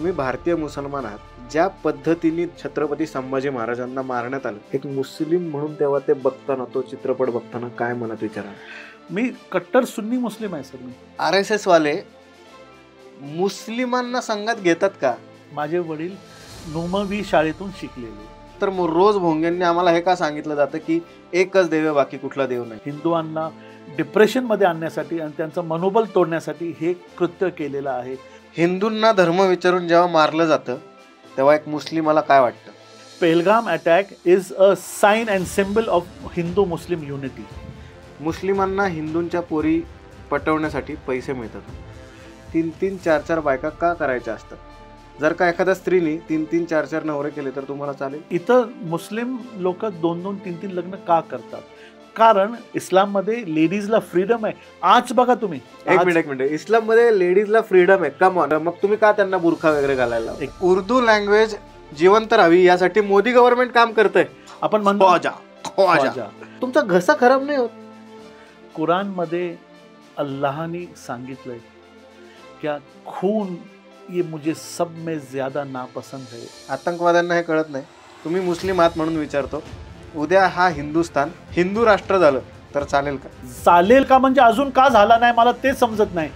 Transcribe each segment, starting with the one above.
तुम्ही भारतीय मुसलमान आहात, ज्या पद्धतीने छत्रपती संभाजी महाराजांना मारण्यात आलं, एक मुस्लिम म्हणून तेव्हा ते बघताना, तो चित्रपट बघताना काय मनात विचार आला? मी कट्टर सुन्नी मुस्लिम आहे सर. मी RSS वाले मुस्लिमांना संघात घेतात का? माझे वडील नोमवी शाळेतून शिकलेले. तर रोज भोंगेंनी आम्हाला हे का सांगितलं जातं की एकच देव आहे, बाकी कुठला देव नाही? हिंदुआंना डिप्रेशनमध्ये आणण्यासाठी आणि त्यांचं मनोबल तोडण्यासाठी हे कृत्य केलेलं आहे. हिंदूंना धर्म विचारून जेव्हा मारलं जातं तेव्हा एक मुस्लिमाला काय वाटतं? Pahalgam attack is a sign and symbol of Hindu Muslim unity. मुस्लिमांना हिंदूंच्या पोरी पटवण्यासाठी पैसे मिळतात. 3-3, 4-4 बायका का करायच्या असतात? जर का एखाद्या स्त्रीने 3-3, 4-4 नवरे केले तर तुम्हाला चालेल? इथं मुस्लिम लोक 2-2, 3-3 लग्न का करतात? कारण इस्लाममध्ये लेडीजला फ्रीडम आहे. आज बघा तुम्ही, एक मिनिट, इस्लाममध्ये लेडीजला फ्रीडम आहे, कम ऑन. मग तुम्ही का त्यांना बुरखा वगैरे घालायला? उर्दू लँग्वेज जिवंत राहावी यासाठी मोदी गव्हर्नमेंट काम करतंय. आपण म्हणतो तुमचा घसा खराब नाही होत? कुरानमध्ये अल्लाहने सांगितलंय की खून ये मुझे सब में ज्यादा नापसंद है. आतंकवाद्यांना हे कळत नाही. तुम्ही मुस्लिम आहात म्हणून विचारतो, उद्या हा हिंदुस्थान हिंदू राष्ट्र झालं तर चालेल का? चालेल का म्हणजे अजून का झाला नाही मला ते समजत नाही.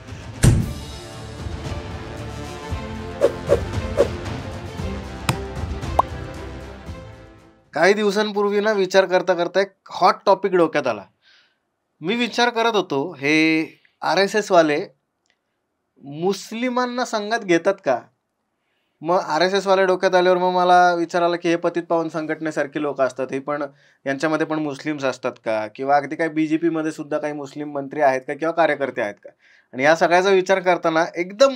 काही दिवसांपूर्वी ना विचार करता करता एक हॉट टॉपिक डोक्यात आला. मी विचार करत होतो, हे RSS वाले मुस्लिमांना संघात घेतात का? मग RSS वाले डोक्यात आल्यावर मग मला विचार आला की हे पतित पावन संघटनेसारखी लोक असतात, हे पण यांच्यामध्ये पण मुस्लिम्स असतात का? किंवा अगदी काही BJP मध्ये सुद्धा काही मुस्लिम मंत्री आहेत का किंवा कार्यकर्ते आहेत का? आणि या सगळ्याचा विचार करताना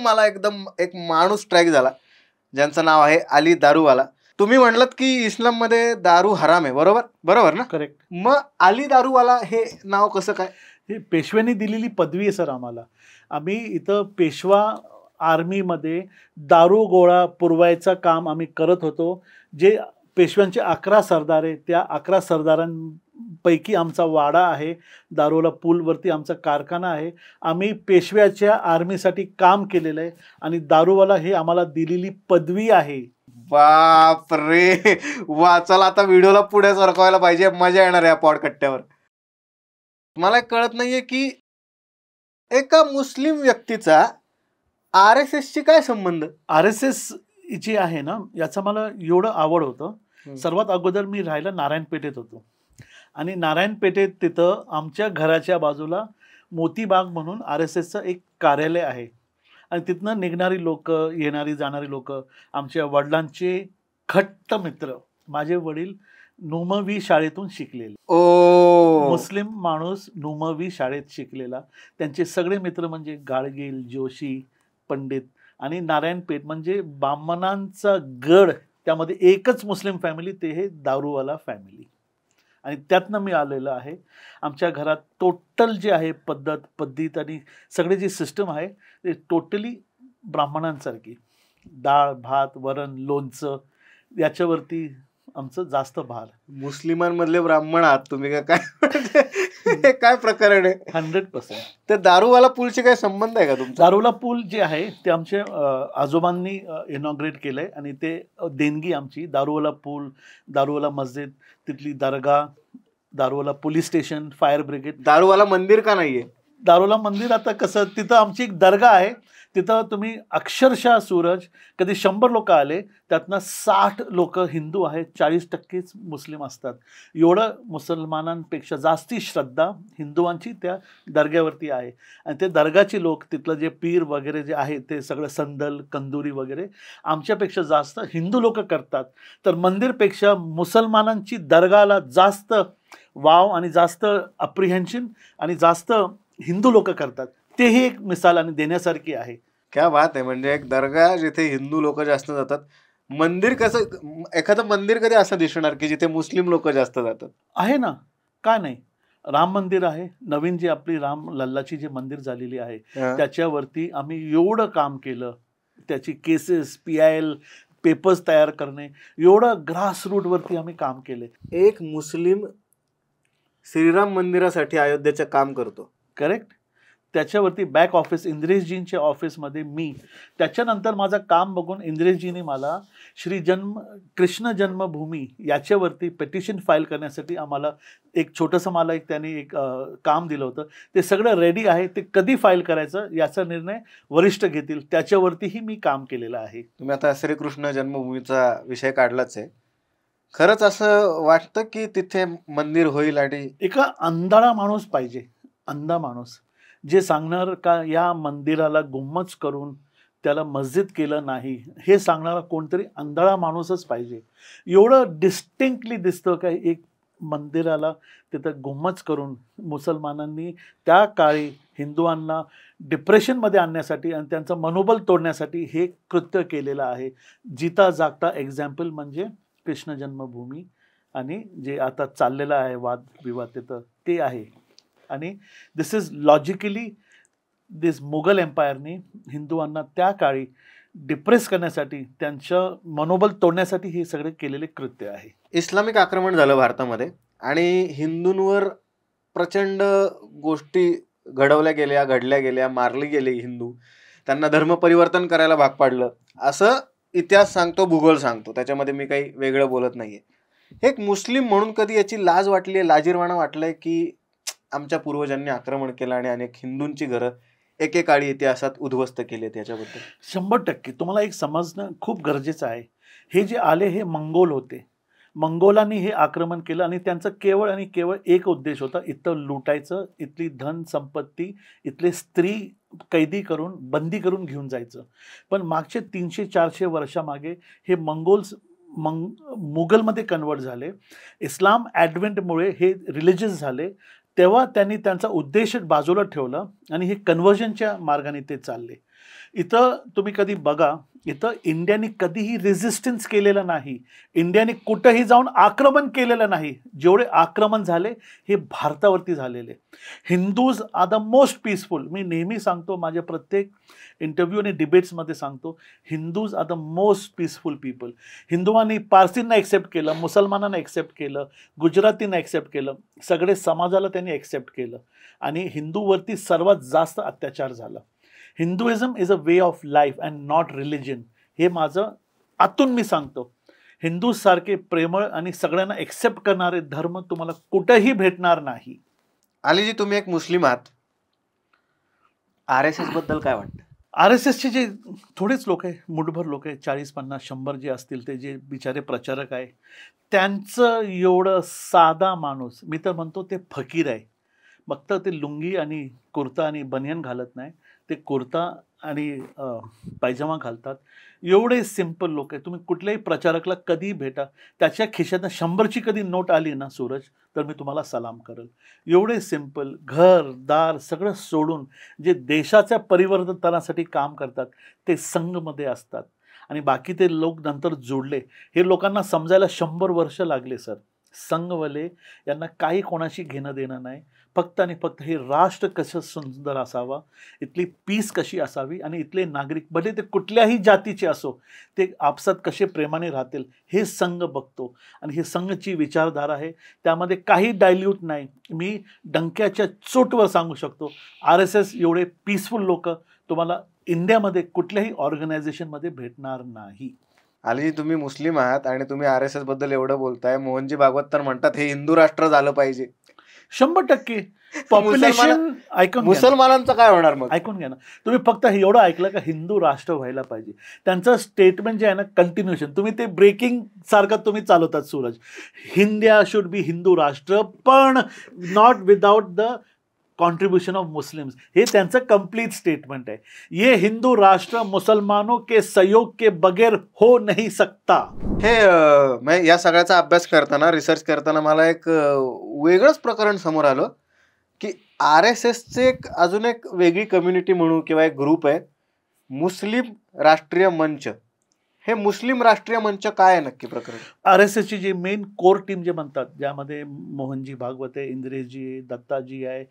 मला एक माणूस स्ट्राईक झाला, ज्यांचं नाव आहे अली दारूवाला. तुम्ही म्हणलात की इस्लाममध्ये दारू हराम आहे, बरोबर ना? करेक्ट. मग अली दारूवाला हे नाव कसं काय? हे पेशव्यांनी दिलेली पदवी आहे सर आम्हाला. आम्ही इथं पेशवा आर्मीमध्ये दारू गोळा पुरवायचं काम आम्ही करत होतो. जे पेशव्यांचे 11 सरदार आहे, त्या 11 सरदारांपैकी आमचा वाडा आहे. दारूला पूलवरती आमचा कारखाना आहे. आम्ही पेशव्याच्या आर्मीसाठी काम केलेलं आहे आणि दारूवाला हे आम्हाला दिलेली पदवी आहे. बाप रे, चला आता व्हिडिओला पुढे सरकवायला पाहिजे, मजा येणार या पॉडकट्ट्यावर. मला कळत नाहीये की एका मुस्लिम व्यक्तीचा RSS शी काय संबंध? RSS जी आहे ना, याचं मला एवढं आवड होतं. सर्वात अगोदर मी राहायला नारायणपेठेत होतो आणि नारायणपेठेत तिथं आमच्या घराच्या बाजूला मोतीबाग म्हणून RSSचं एक कार्यालय आहे आणि तिथनं निघणारी लोक, येणारी जाणारी लोक आमच्या वडिलांचे घट्ट मित्र. माझे वडील नोमवी शाळेतून शिकलेले. मुस्लिम माणूस नोमवी शाळेत शिकलेला. त्यांचे सगळे मित्र म्हणजे गाडगील, जोशी, पंडित आणि नारायणपेठ म्हणजे बामणांचा गड. त्यामध्ये एकच मुस्लिम फॅमिली, ते हे दारूवाला फॅमिली. आणि त्यातनं मी आलेलं आहे. आमच्या घरात टोटल जे आहे पद्धत आणि सगळे जी सिस्टम आहे ते टोटली ब्राह्मणांसारखी. डाळ, भात, वरण, लोणचं याच्यावरती आमचं जास्त भार. मुस्लिमांमधले ब्राह्मण आहात तुम्ही का काय? काय प्रकरण आहे? 100%. ते दारूवाला पूलशी काय संबंध आहे का तुमचा? दारूवाला पूल जे आहे ते आमच्या आजोबांनी इनॉग्रेट केलंय आणि ते देणगी आमची. दारूवाला पूल, दारूवाला मस्जिद, तिथली दर्गा, Daruwala police station, fire brigade. Daruwala मंदिर का नाहीये? दारूवाला मंदिर आता कसं, तिथं आमची एक दर्गा आहे. तिथं तुम्ही अक्षरशः सूरज, कधी 100 लोक आले त्यातनं 60 लोक हिंदू आहेत, 40% मुस्लिम असतात. एवढं मुसलमानांपेक्षा जास्ती श्रद्धा हिंदुवांची त्या दर्ग्यावरती आहे. आणि ते दर्गाची लोक, तिथलं जे पीर वगैरे जे आहे ते सगळं संदल, कंदुरी वगैरे आमच्यापेक्षा जास्त हिंदू लोक करतात. तर मंदिरपेक्षा मुसलमानांची दर्गाला जास्त वाव आणि जास्त अप्रिहेन्शन आणि जास्त हिंदू लोक करतात. तेही एक मिसाल आणि देण्यासारखी आहे. क्या बात आहे. म्हणजे एक दर्गा जिथे हिंदू लोक जास्त जातात. मंदिर कसं, एखादं मंदिर कधी असं दिसणार की जिथे मुस्लिम लोक जास्त जातात? आहे ना, का नाही. राम मंदिर आहे, नवीन जी आपली राम लल्लाची जी मंदिर झालेली आहे त्याच्यावरती आम्ही एवढं काम केलं. त्याची केसेस, PIL पेपर्स तयार करणे, एवढं ग्रासरूटवरती आम्ही काम केले. एक मुस्लिम श्रीराम मंदिरासाठी अयोध्येचं काम करतो. करेक्ट. त्याच्यावरती बॅक ऑफिस इंद्रेशजींच्या ऑफिसमध्ये मी, त्याच्यानंतर माझं काम बघून इंद्रेशजीने मला कृष्ण जन्मभूमी याच्यावरती पेटिशन फाईल करण्यासाठी आम्हाला एक छोटंसं मला त्यांनी एक काम दिलं होतं. ते सगळं रेडी आहे, ते कधी फाईल करायचं याचा निर्णय वरिष्ठ घेतील, त्याच्यावरतीही मी काम केलेलं आहे. तुम्ही आता श्रीकृष्ण जन्मभूमीचा विषय काढलाच आहे. खरंच असं वाटतं की तिथे मंदिर होईल आणि एका अंधाळा माणूस पाहिजे, अंधा माणूस, जे सांगणार का या मंदिराला गुम्मच करून त्याला मस्जिद केलं नाही, हे सांगणारा कोणतरी अंधाळा माणूसच पाहिजे. एवढं डिस्टिंक्टली दिसतं का एक मंदिराला तिथं गुम्मच करून मुसलमानांनी त्या काळी हिंदुआंना डिप्रेशनमध्ये आणण्यासाठी आणि त्यांचं मनोबल तोडण्यासाठी हे कृत्य केलेलं आहे. जिता जागता एक्झाम्पल म्हणजे कृष्ण जन्मभूमी आणि जे आता चाललेलं आहे वादविवाद तिथं ते आहे. आणि दिस इज लॉजिकली दिस मुघल एम्पायरने हिंदुआंना त्या काळी डिप्रेस करण्यासाठी, त्यांचं मनोबल तोडण्यासाठी हे सगळे केलेले कृत्य आहे. इस्लामिक आक्रमण झालं भारतामध्ये आणि हिंदूंवर प्रचंड गोष्टी घडल्या गेल्या, मारली गेली हिंदू, त्यांना धर्म परिवर्तन करायला भाग पाडलं, असं इतिहास सांगतो, भूगोल सांगतो. त्याच्यामध्ये मी काही वेगळं बोलत नाहीये. एक मुस्लिम म्हणून कधी याची लाज वाटली आहे, लाजिरवाणा वाटलंय की आमच्या पूर्वजांनी आक्रमण केलं आणि अनेक हिंदूंची घरं एकेकाळी इतिहासात उद्ध्वस्त केली? त्याच्याबद्दल 100% तुम्हाला एक समजणं खूप गरजेचं आहे. हे जे आले हे मंगोल होते. मंगोलांनी हे आक्रमण केलं आणि त्यांचं केवळ आणि केवळ एक उद्देश होता, इथं लुटायचं, इथली धन संपत्ती, इथले स्त्री कैदी करून बंदी करून घेऊन जायचं. पण मागचे 300-400 वर्षामागे हे मुघलमध्ये कन्वर्ट झाले. इस्लाम ॲडव्हेंटमुळे हे रिलिजियस झाले. तेव्हा त्यांनी त्यांचा उद्देश बाजूला ठेवला आणि हे कन्व्हर्जनच्या मार्गाने ते चालले. इथं तुम्ही कधी बघा, इथं इंडियाने कधीही रेझिस्टन्स केलेलं नाही. इंडियाने कुठंही जाऊन आक्रमण केलेलं नाही. जेवढे आक्रमण झाले हे भारतावरती झालेले. Hindus are the most peaceful. मी नेहमी सांगतो, माझ्या प्रत्येक इंटरव्ह्यू आणि डिबेट्समध्ये सांगतो, Hindus are the most peaceful people. हिंदुआंनी पारसींना एक्सेप्ट केलं, मुसलमानांना एक्सेप्ट केलं, गुजरातींना एक्सेप्ट केलं, सगळे समाजाला त्यांनी एक्सेप्ट केलं आणि हिंदूवरती सर्वात जास्त अत्याचार झाला. Hinduism is a way of life and not religion. हे माझं आतून मी सांगतो. हिंदूसारखे प्रेमळ आणि सगळ्यांना एक्सेप्ट करणारे धर्म तुम्हाला कुठेही भेटणार नाही. अलीजी, तुम्ही एक मुस्लिम आहात, RSS बद्दल काय वाटतं? RSSचे जे थोडेच लोक आहे, मुठभर लोक आहे, 40, 50, 100 जे असतील, ते जे बिचारे प्रचारक आहे, त्यांचं एवढं साधा माणूस, मी तर म्हणतो ते फकीर आहे. फक्त ते लुंगी आणि कुर्ता आणि बनियन घालत नाही, ते कुर्ता आणि पायजमा घालतात. एवढे सिंपल लोक आहे. तुम्ही कुठल्याही प्रचारकला कधी भेटा, त्याच्या खिशातनं 100ची कधी नोट आली ना सूरज, तर मी तुम्हाला सलाम करेल. एवढे सिंपल, घर दार सगळं सोडून जे देशाच्या परिवर्तनासाठी काम करतात ते संघमध्ये असतात. आणि बाकी ते लोक नंतर जोडले. हे लोकांना समजायला 100 वर्ष लागले सर. संघवाले यांना काही कोणाशी घेणं देणं नाही. फक्त आणि फक्त हे राष्ट्र कसं सुंदर असावा, इथली पीस कशी असावी आणि इथले नागरिक भले ते कुठल्याही जातीचे असो, ते आपसात कसे प्रेमाने राहतील हे संघ बघतो. आणि हे संघची विचारधारा आहे, त्यामध्ये काही डायल्यूट नाही. मी डंक्याच्या चोटवर सांगू शकतो, RSS एवढे पीसफुल लोक तुम्हाला इंडियामध्ये कुठल्याही ऑर्गनायझेशनमध्ये भेटणार नाही. अलीजी, तुम्ही मुस्लिम आहात आणि तुम्ही RSS बद्दल एवढं बोलताय. मोहनजी भागवत तर म्हणतात हे हिंदू राष्ट्र झालं पाहिजे. 100% पॉप्युलेशन ऐकून मुसलमानांचं काय होणार? मग ऐकून घ्या ना तुम्ही. फक्त एवढं ऐकलं का हिंदू राष्ट्र व्हायला पाहिजे. त्यांचं स्टेटमेंट जे आहे ना, कंटिन्युएशन, तुम्ही ते ब्रेकिंग सारखं तुम्ही चालवतात Suraj. India should be Hindu राष्ट्र, पण not without the contribution of Muslims. हे त्यांचं कंप्लीट स्टेटमेंट आहे. ये हिंदू राष्ट्र मुसलमानों के सहयोग के बगैर हो नहीं सकता. हे या सगळ्याचा अभ्यास करताना, रिसर्च करताना मला एक वेगळंच प्रकरण समोर आलं की RSSचे अजून एक वेगळी कम्युनिटी म्हणू किंवा एक ग्रुप आहे, मुस्लिम राष्ट्रीय मंच. हे मुस्लिम राष्ट्रीय मंच काय आहे नक्की प्रकरण? RSSची जी मेन कोर टीम जे म्हणतात, ज्यामध्ये मोहनजी भागवत आहे, इंद्रेशजी आहे, दत्ताजी आहे,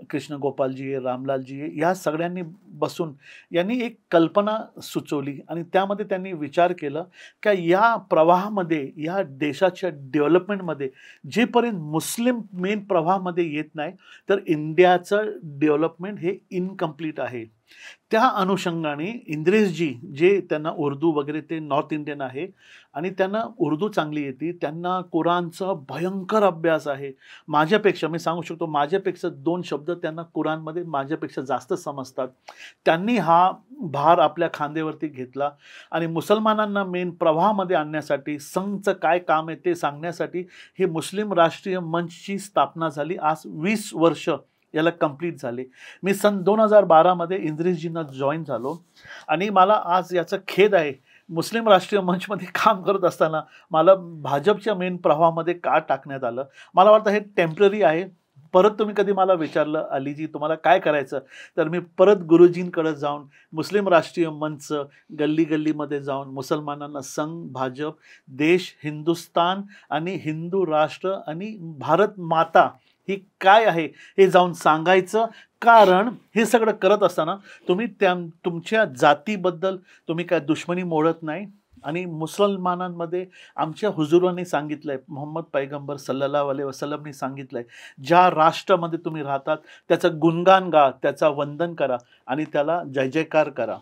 कृष्ण गोपालजी आहे, रामलालजी आहे, या सगळ्यांनी बसून यांनी एक कल्पना सुचवली आणि त्यामध्ये त्यांनी विचार केला की या प्रवाहामध्ये, या देशाच्या डेव्हलपमेंटमध्ये जेपर्यंत मुस्लिम मेन प्रवाहामध्ये येत नाही तर इंडियाचं डेव्हलपमेंट हे इनकम्प्लीट आहे. त्या अनुषंगाने इंद्रेशजी, जे त्यांना उर्दू वगैरे, ते नॉर्थ इंडियन आहे आणि त्यांना उर्दू चांगली येते, त्यांना कुराणचा भयंकर अभ्यास आहे. माझ्यापेक्षा, मी सांगू शकतो, माझ्यापेक्षा 2 शब्द त्यांना कुराणमध्ये माझ्यापेक्षा जास्त समजतात. त्यांनी हा भार आपल्या खांद्यावरती घेतला आणि मुसलमानांना मेन प्रवाहामध्ये आणण्यासाठी, संघचं काय काम आहे ते सांगण्यासाठी हे मुस्लिम राष्ट्रीय मंचची स्थापना झाली. आज 20 वर्ष याला कंप्लीट झाले. मी सन 2012 इंद्रेशजींना जॉईन झालो आणि मला आज याचा खेद आहे, मुस्लिम राष्ट्रीय मंचमध्ये काम करत असताना मला भाजपच्या मेन प्रवाहामध्ये का टाकण्यात आलं. मला वाटतं हे टेम्पररी आहे. परत तुम्ही कधी मला विचारलं, अलीजी तुम्हाला काय करायचं, तर मी परत गुरुजींकडे जाऊन मुस्लिम राष्ट्रीय मंच, गल्ली गल्लीमध्ये जाऊन मुसलमानांना संघ, भाजप, देश, हिंदुस्तान आणि हिंदू राष्ट्र आणि भारत माता ही काय आहे हे जाऊन सांगायचं. कारण हे सगळं करत असताना तुम्ही तुमच्या जातीबद्दल तुम्ही काय दुश्मनी मोडत नाही. आणि मुसलमानांमध्ये आमच्या हुजुरांनी सांगितलंय, मोहम्मद पैगंबर सल्लल्लाहु अलैहि वसल्लमनी सांगितलंय, ज्या राष्ट्रामध्ये तुम्ही राहतात त्याचं गुणगान गा, त्याचा वंदन करा आणि त्याला जय जयकार करा.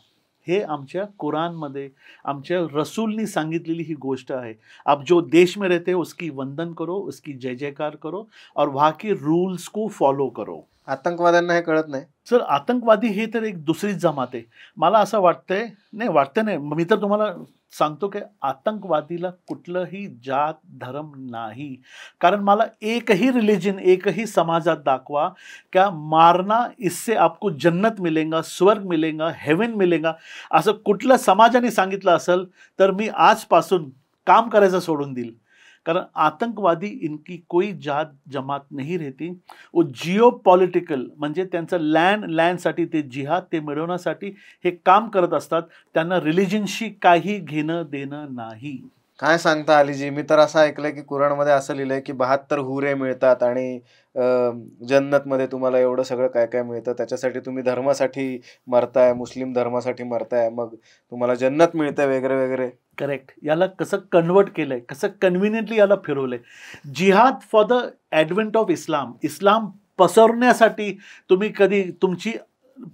हे आमच्या कुराणमध्ये आमच्या रसूलनी सांगितलेली ही गोष्ट आहे. आप जो देश में रहते हो उसकी वंदन करो, उसकी जय जयकार करो और वहाँ की रूल्स को फॉलो करो. आतंकवाद्यांना हे कळत नाही सर. आतंकवादी हे तर एक दुसरीच जमात आहे. मला असं वाटतंय, नाही, मी तर तुम्हाला सांगतो की आतंकवादीला कुठलंही जात धर्म नाही. कारण मला एकही रिलीजन, एकही समाजात दाखवा क्या मारना इससे आपको जन्नत मिलेगा, स्वर्ग मिलेगा, हेवन मिलेगा, असं कुठलं समाजाने सांगितलं असेल तर मी आजपासून काम करायचं सोडून देईल. कारण आतंकवादी इनकी कोई जात जमात नहीं रहती. वो जिओ पॉलिटिकल म्हणजे त्यांचं लँडसाठी ते जिहाद ते मिळवण्यासाठी हे काम करत असतात. त्यांना रिलिजनशी काही घेणं देणं नाही. काय सांगता अलीजी? मी तर असं ऐकलंय की कुराणमध्ये असं लिहिलंय की 72 हुरे मिळतात आणि जन्नतमध्ये तुम्हाला एवढं सगळं काय काय मिळतं, त्याच्यासाठी तुम्ही धर्मासाठी मरताय, मुस्लिम धर्मासाठी मरताय, मग तुम्हाला जन्नत मिळते वगैरे वगैरे. करेक्ट. याला कसं कन्वर्ट केलंय, कसं कन्व्हिनियंटली याला फिरवलंय. Jihad for the advent of Islam, Islam पसरण्यासाठी तुम्ही कधी तुमची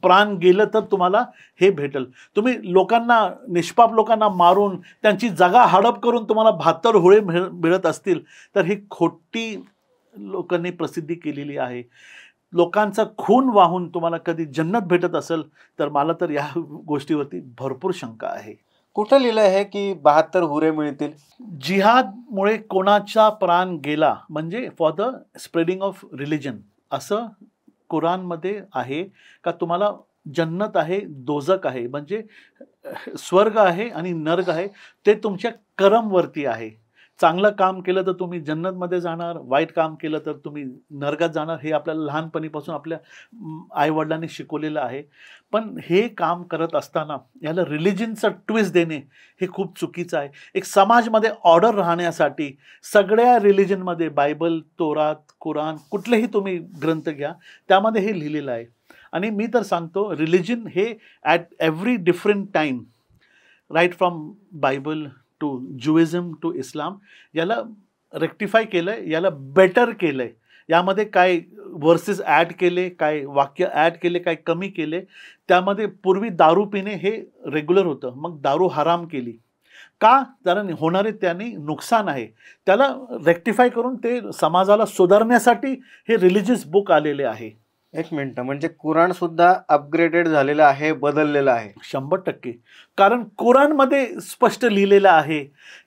प्राण गेलं तर तुम्हाला हे भेटेल. तुम्ही लोकांना, निष्पाप लोकांना मारून त्यांची जागा हडप करून तुम्हाला 72 हुळे मिळत असतील तर ही खोटी लोकांनी प्रसिद्धी केलेली आहे. लोकांचा खून वाहून तुम्हाला कधी जन्नत भेटत असेल तर मला तर या गोष्टीवरती भरपूर शंका आहे. कुठं लिहिलंय हे की 72 हुरे मिळतील? जिहादमुळे कोणाचा प्राण गेला म्हणजे for the spreading of religion, असं कुराणमध्ये आहे का तुम्हाला जन्नत आहे, दोजक आहे, म्हणजे स्वर्ग आहे आणि नर्क आहे, ते तुमच्या कर्मवरती आहे. चांगलं काम केलं तर तुम्ही जन्नतमध्ये जाणार, वाईट काम केलं तर तुम्ही नरकात जाणार. हे आपल्याला लहानपणीपासून आपल्या आईवडिलांनी शिकवलेलं आहे. पण हे काम करत असताना याला रिलिजनचं ट्विस्ट देणे हे खूप चुकीचं आहे. एक समाजमध्ये ऑर्डर राहण्यासाठी सगळ्या रिलिजनमध्ये, बायबल, तोरात, कुराण, कुठलेही तुम्ही ग्रंथ घ्या, त्यामध्ये हे लिहिलेलं आहे. आणि मी तर सांगतो रिलिजन हे at every different time, right from Bible to Judaism to Islam, याला रेक्टिफाय केलं आहे, याला बेटर केलं आहे. यामध्ये काय वर्सेस ॲड केले, काय वाक्य ॲड केले, काय कमी केले. त्यामध्ये पूर्वी दारू पिणे हे रेग्युलर होतं, मग दारू हराम केली का? कारण होणारे त्याने नुकसान आहे. त्याला रेक्टिफाय करून ते समाजाला सुधारण्यासाठी हे रिलिजियस बुक आलेले आहे. एक मिनिट, म्हणजे कुराण सुद्धा अपग्रेडेड झालेलं आहे, बदललेलं आहे? 100%. कारण कुराणमध्ये स्पष्ट लिहिलेलं आहे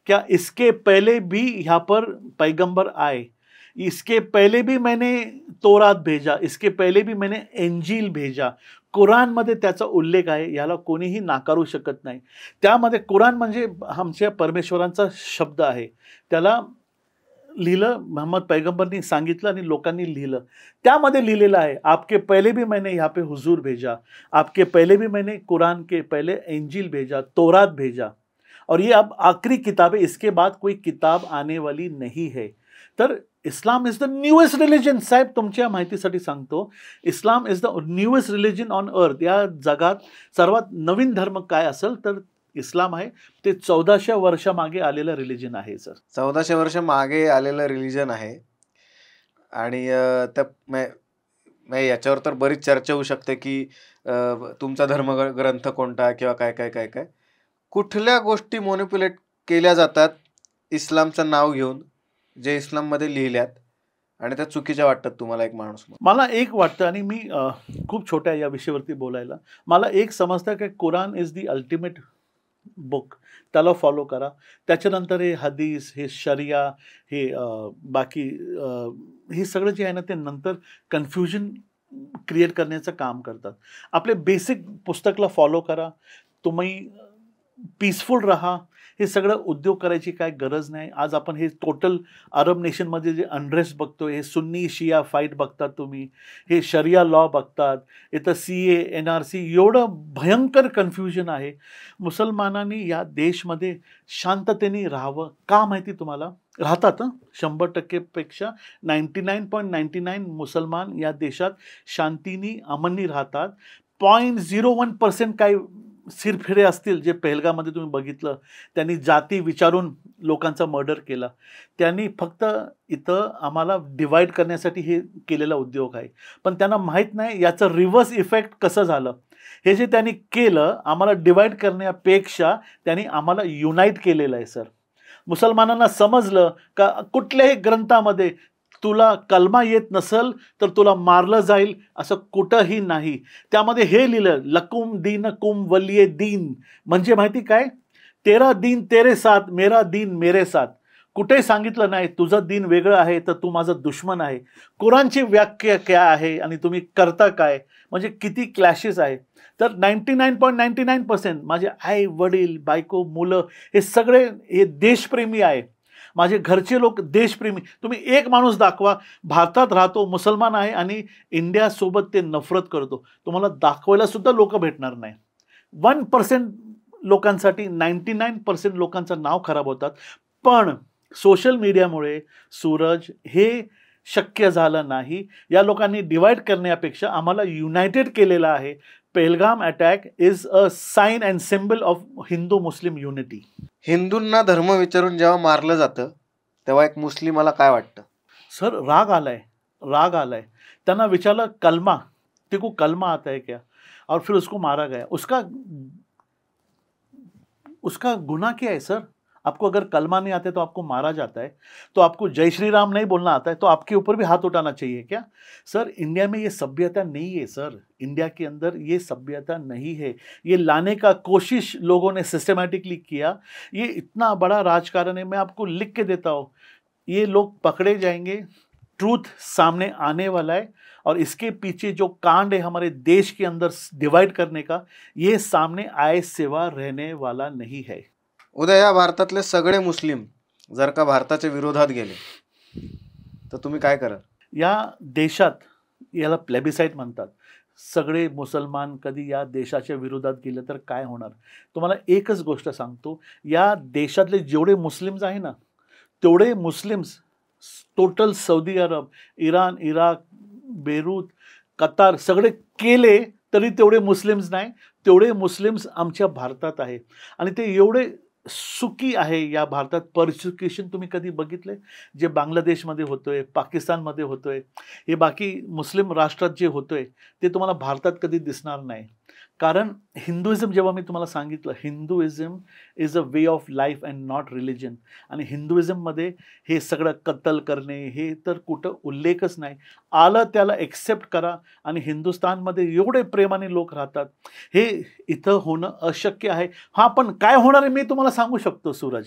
क्या इसके पहले भी यहाँ पर पैगंबर आए, इसके पहले भी मैंने तोरात भेजा, इसके पहले भी मैंने इंजील भेजा. कुराणमध्ये त्याचा उल्लेख आहे, याला कोणीही नाकारू शकत नाही. त्यामध्ये कुराण म्हणजे आमच्या परमेश्वरांचा शब्द आहे. त्याला लिहिलं, मोहम्मद पैगंबरनी सांगितलं आणि लोकांनी लिहिलं. त्यामध्ये लिहिलेलं आहे आपके पहले भी मैंने यहाँ पे हुजूर भेजा, आपके पहले भी मैंने कुरान के पहले इंजील भेजा, तोरात भेजा. और ये अब आखिरी किताब है, इसके बाद कोई किताब आने वाली नहीं है. तर Islam is the newest religion. साहेब, तुमच्या माहितीसाठी सांगतो, Islam is the newest religion on earth. या जगात सर्वात नवीन धर्म काय असेल तर इस्लाम आहे. ते 1400 वर्षामागे आलेलं रिलिजन आहे सर. 1400 वर्ष मागे आलेलं रिलिजन आहे. आणि याच्यावर तर बरीच चर्चा होऊ शकते की तुमचा धर्मग्रंथ कोणता किंवा काय काय काय काय कुठल्या गोष्टी मॉनिप्युलेट केल्या जातात इस्लामचं नाव घेऊन, जे इस्लाममध्ये लिहिल्यात, आणि त्या चुकीच्या वाटतात तुम्हाला एक माणूस? मला एक वाटतं, आणि मी खूप छोट्या या विषयावरती बोलायला, मला एक समजतं की Quran is the ultimate book. त्याला फॉलो करा. त्याच्यानंतर हे हदीस, हे शरिया, हे बाकी हे सगळं जे आहे ना, ते नंतर कन्फ्युजन क्रिएट करण्याचं काम करतात. आपले बेसिक पुस्तकला फॉलो करा. तुम्ही पीसफुल राहा. हे सगळं उद्योग करायची काय गरज नाही. आज आपण हे टोटल अरब नेशनमध्ये जे अनरेस्ट बघतो, हे सुन्नी शिया फाईट बघतात तुम्ही, हे शरिया लॉ बघतात, इथं CA NRC, एवढं भयंकर कन्फ्युजन आहे. मुसलमानांनी या देशमध्ये शांततेने राहावं. का माहिती तुम्हाला? राहतात. 100%पेक्षा 99.99 मुसलमान या देशात शांतीने अमनी राहतात. 0.01% काही सिरफिरे असतील जे पहलगाममध्ये तुम्ही बघितलं, त्यांनी जाती विचारून लोकांचा मर्डर केला. त्यांनी फक्त इथं आम्हाला डिवाईड करण्यासाठी हे केलेला उद्योग आहे. पण त्यांना माहीत नाही याचं रिव्हर्स इफेक्ट कसं झालं. हे जे त्यांनी केलं, आम्हाला डिवाईड करण्यापेक्षा त्यांनी आम्हाला युनाईट केलेलं आहे सर. मुसलमानांना समजलं का कुठल्याही ग्रंथामध्ये तुला कलमा येत नसेल तर तुला मारलं जाईल असं कुठंही नाही. त्यामध्ये हे लिहिलं, लकुम दीनकुम वलिये दीन. म्हणजे माहिती काय? तेरा दीन तेरे साथ, मेरा दीन मेरे साथ. कुठेही सांगितलं नाही तुझं दीन वेगळं आहे तर तू माझा दुश्मन आहे. कुराणची व्याख्या काय आहे आणि तुम्ही करता काय? म्हणजे किती क्लॅशेस आहे. तर 99.99% माझे आई वडील, बायको, मुलं हे सगळे हे देशप्रेमी आहे. माझे घरचे लोक देशप्रेमी. तुम्ही एक माणूस दाखवा, भारतात राहतो, मुसलमान आहे आणि इंडियासोबत ते नफरत करतो, तुम्हाला दाखवायला सुद्धा लोक भेटणार नाही. 1% लोकांसाठी 99% लोकांचं नाव खराब होतात. पण सोशल मीडियामुळे सूरज हे शक्य झालं नाही. या लोकांनी डिवाईड करण्यापेक्षा आम्हाला युनायटेड केलेलं आहे. Pahalgam attack is a sign and symbol of Hindu Muslim unity. हिंदूंना धर्म विचारून जेव्हा मारलं जातं तेव्हा एक मुस्लिमाला काय वाटतं सर? राग आलाय. त्यांना विचारलं कलमा, तेको कलमा आता है क्या? और फिर उसको मारा गया. उसका गुनाह क्या है सर? आपको अगर कलमा नहीं आता है तो आपको मारा जाता है, तो आपको जय श्री राम नहीं बोलना आता है तो आपके ऊपर भी हाथ उठाना चाहिए क्या? सर, इंडिया में ये सभ्यता नहीं है सर. इंडिया के अंदर ये सभ्यता नहीं है. ये लाने का कोशिश लोगों ने सिस्टमैटिकली किया. ये इतना बड़ा राजकारण है. मैं आपको लिख के देता हूँ, ये लोग पकड़े जाएंगे. ट्रूथ सामने आने वाला है. और इसके पीछे जो कांड है हमारे देश के अंदर डिवाइड करने का, ये सामने आए सिवा रहने वाला नहीं है. उद्या या भारतातले सगळे मुस्लिम जर का भारताच्या विरोधात गेले तर तुम्ही काय कराल? या देशात, याला प्लेबिसाईट म्हणतात, सगळे मुसलमान कधी या देशाच्या विरोधात गेले तर काय होणार? तुम्हाला एकच गोष्ट सांगतो, या देशातले जेवढे मुस्लिम्स आहे ना, तेवढे मुस्लिम्स टोटल सौदी अरब, इराण, इराक, बेरूत, कतार सगळे केले तरी तेवढे मुस्लिम्स नाही. तेवढे मुस्लिम्स आमच्या भारतात आहे. आणि ते एवढे सुखी आहे या भारतात. पर्सिक्युशन तुम्ही कधी बघितले जे बांगलादेशमध्ये होतोय, पाकिस्तानमध्ये होतोय, हे बाकी मुस्लिम राष्ट्रात जे होतोय ते तुम्हाला भारतात कधी दिसणार नाही. कारण हिंदुइझम, जेव्हा मी तुम्हाला सांगितलं, Hinduism is a way of life and not religion. आणि हिंदुइझममध्ये हे सगळं कत्तल करणे हे तर कुठं उल्लेखच नाही. आलं त्याला एक्सेप्ट करा. आणि हिंदुस्थानमध्ये एवढे प्रेमाने लोक राहतात, हे इथं होणं अशक्य आहे. हां, पण काय होणार आहे मी तुम्हाला सांगू शकतो सूरज.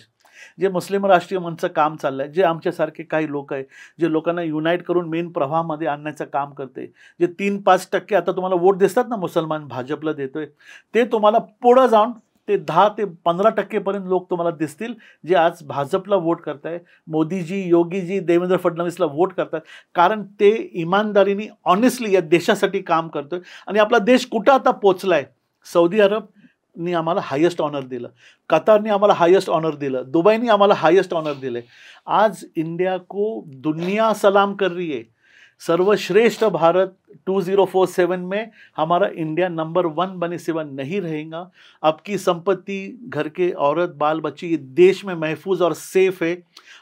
जे मुस्लिम राष्ट्रीय मंचचं काम चाललं आहे, जे आमच्यासारखे काही लोक आहे, जे लोकांना युनाईट करून मेन प्रवाहामध्ये आणण्याचं काम करते, जे 3-5% आता तुम्हाला वोट दिसतात ना मुसलमान भाजपला देतोय, ते तुम्हाला पुढं जाऊन ते 10 ते 15% पर्यंत लोक तुम्हाला दिसतील जे आज भाजपला वोट करताय, मोदीजी, योगीजी, देवेंद्र फडणवीसला वोट करतात. कारण ते इमानदारीने ऑनेस्टली या देशासाठी काम करतोय. आणि आपला देश कुठं आता पोचलाय? सौदी अरब, नी आम्हाला हायेस्ट ऑनर दिलं, कतारने आम्हाला हायेस्ट ऑनर दिलं, दुबईने आम्हाला हायेस्ट ऑनर दिले. आज इंडिया को दुनिया सलाम कर रही है. सर्वश्रेष्ठ भारत 2047 में हमारा इंडिया नंबर 1 बने सिवा नहीं रहेगा. आपकी संपत्ति, घर के औरत, बाल बच्चे, ये देश में महफूज और सेफ है.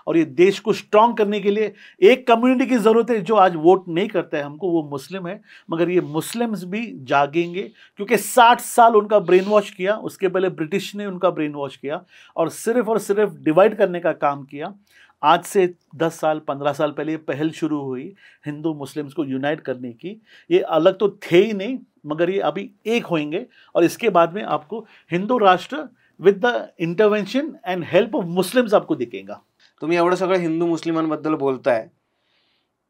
और ये देश को स्ट्रांग करने के लिए एक कम्युनिटी की ज़रूरत है जो आज वोट नहीं करता है हमको, वो मुस्लिम है. मगर ये मुस्लिम्स भी जागेंगे, क्योंकि 60 साल उनका ब्रेन वॉश किया. उसके पहले ब्रिटिश ने उनका ब्रेन वॉश किया और सिर्फ डिवाइड करने का काम किया. आज से 10 साल 15 साल पहले ये पहल शुरू हुई हिंदू मुस्लिम्स को यूनाइट करने की. ये अलग तो थे ही नहीं, मगर ये अभी एक होंगे. और इसके बाद में आपको हिंदू राष्ट्र विद the intervention end help of Muslims आपको दिखेगा. तुम्ही एवढं सगळं हिंदू मुस्लिमांबद्दल बोलताय,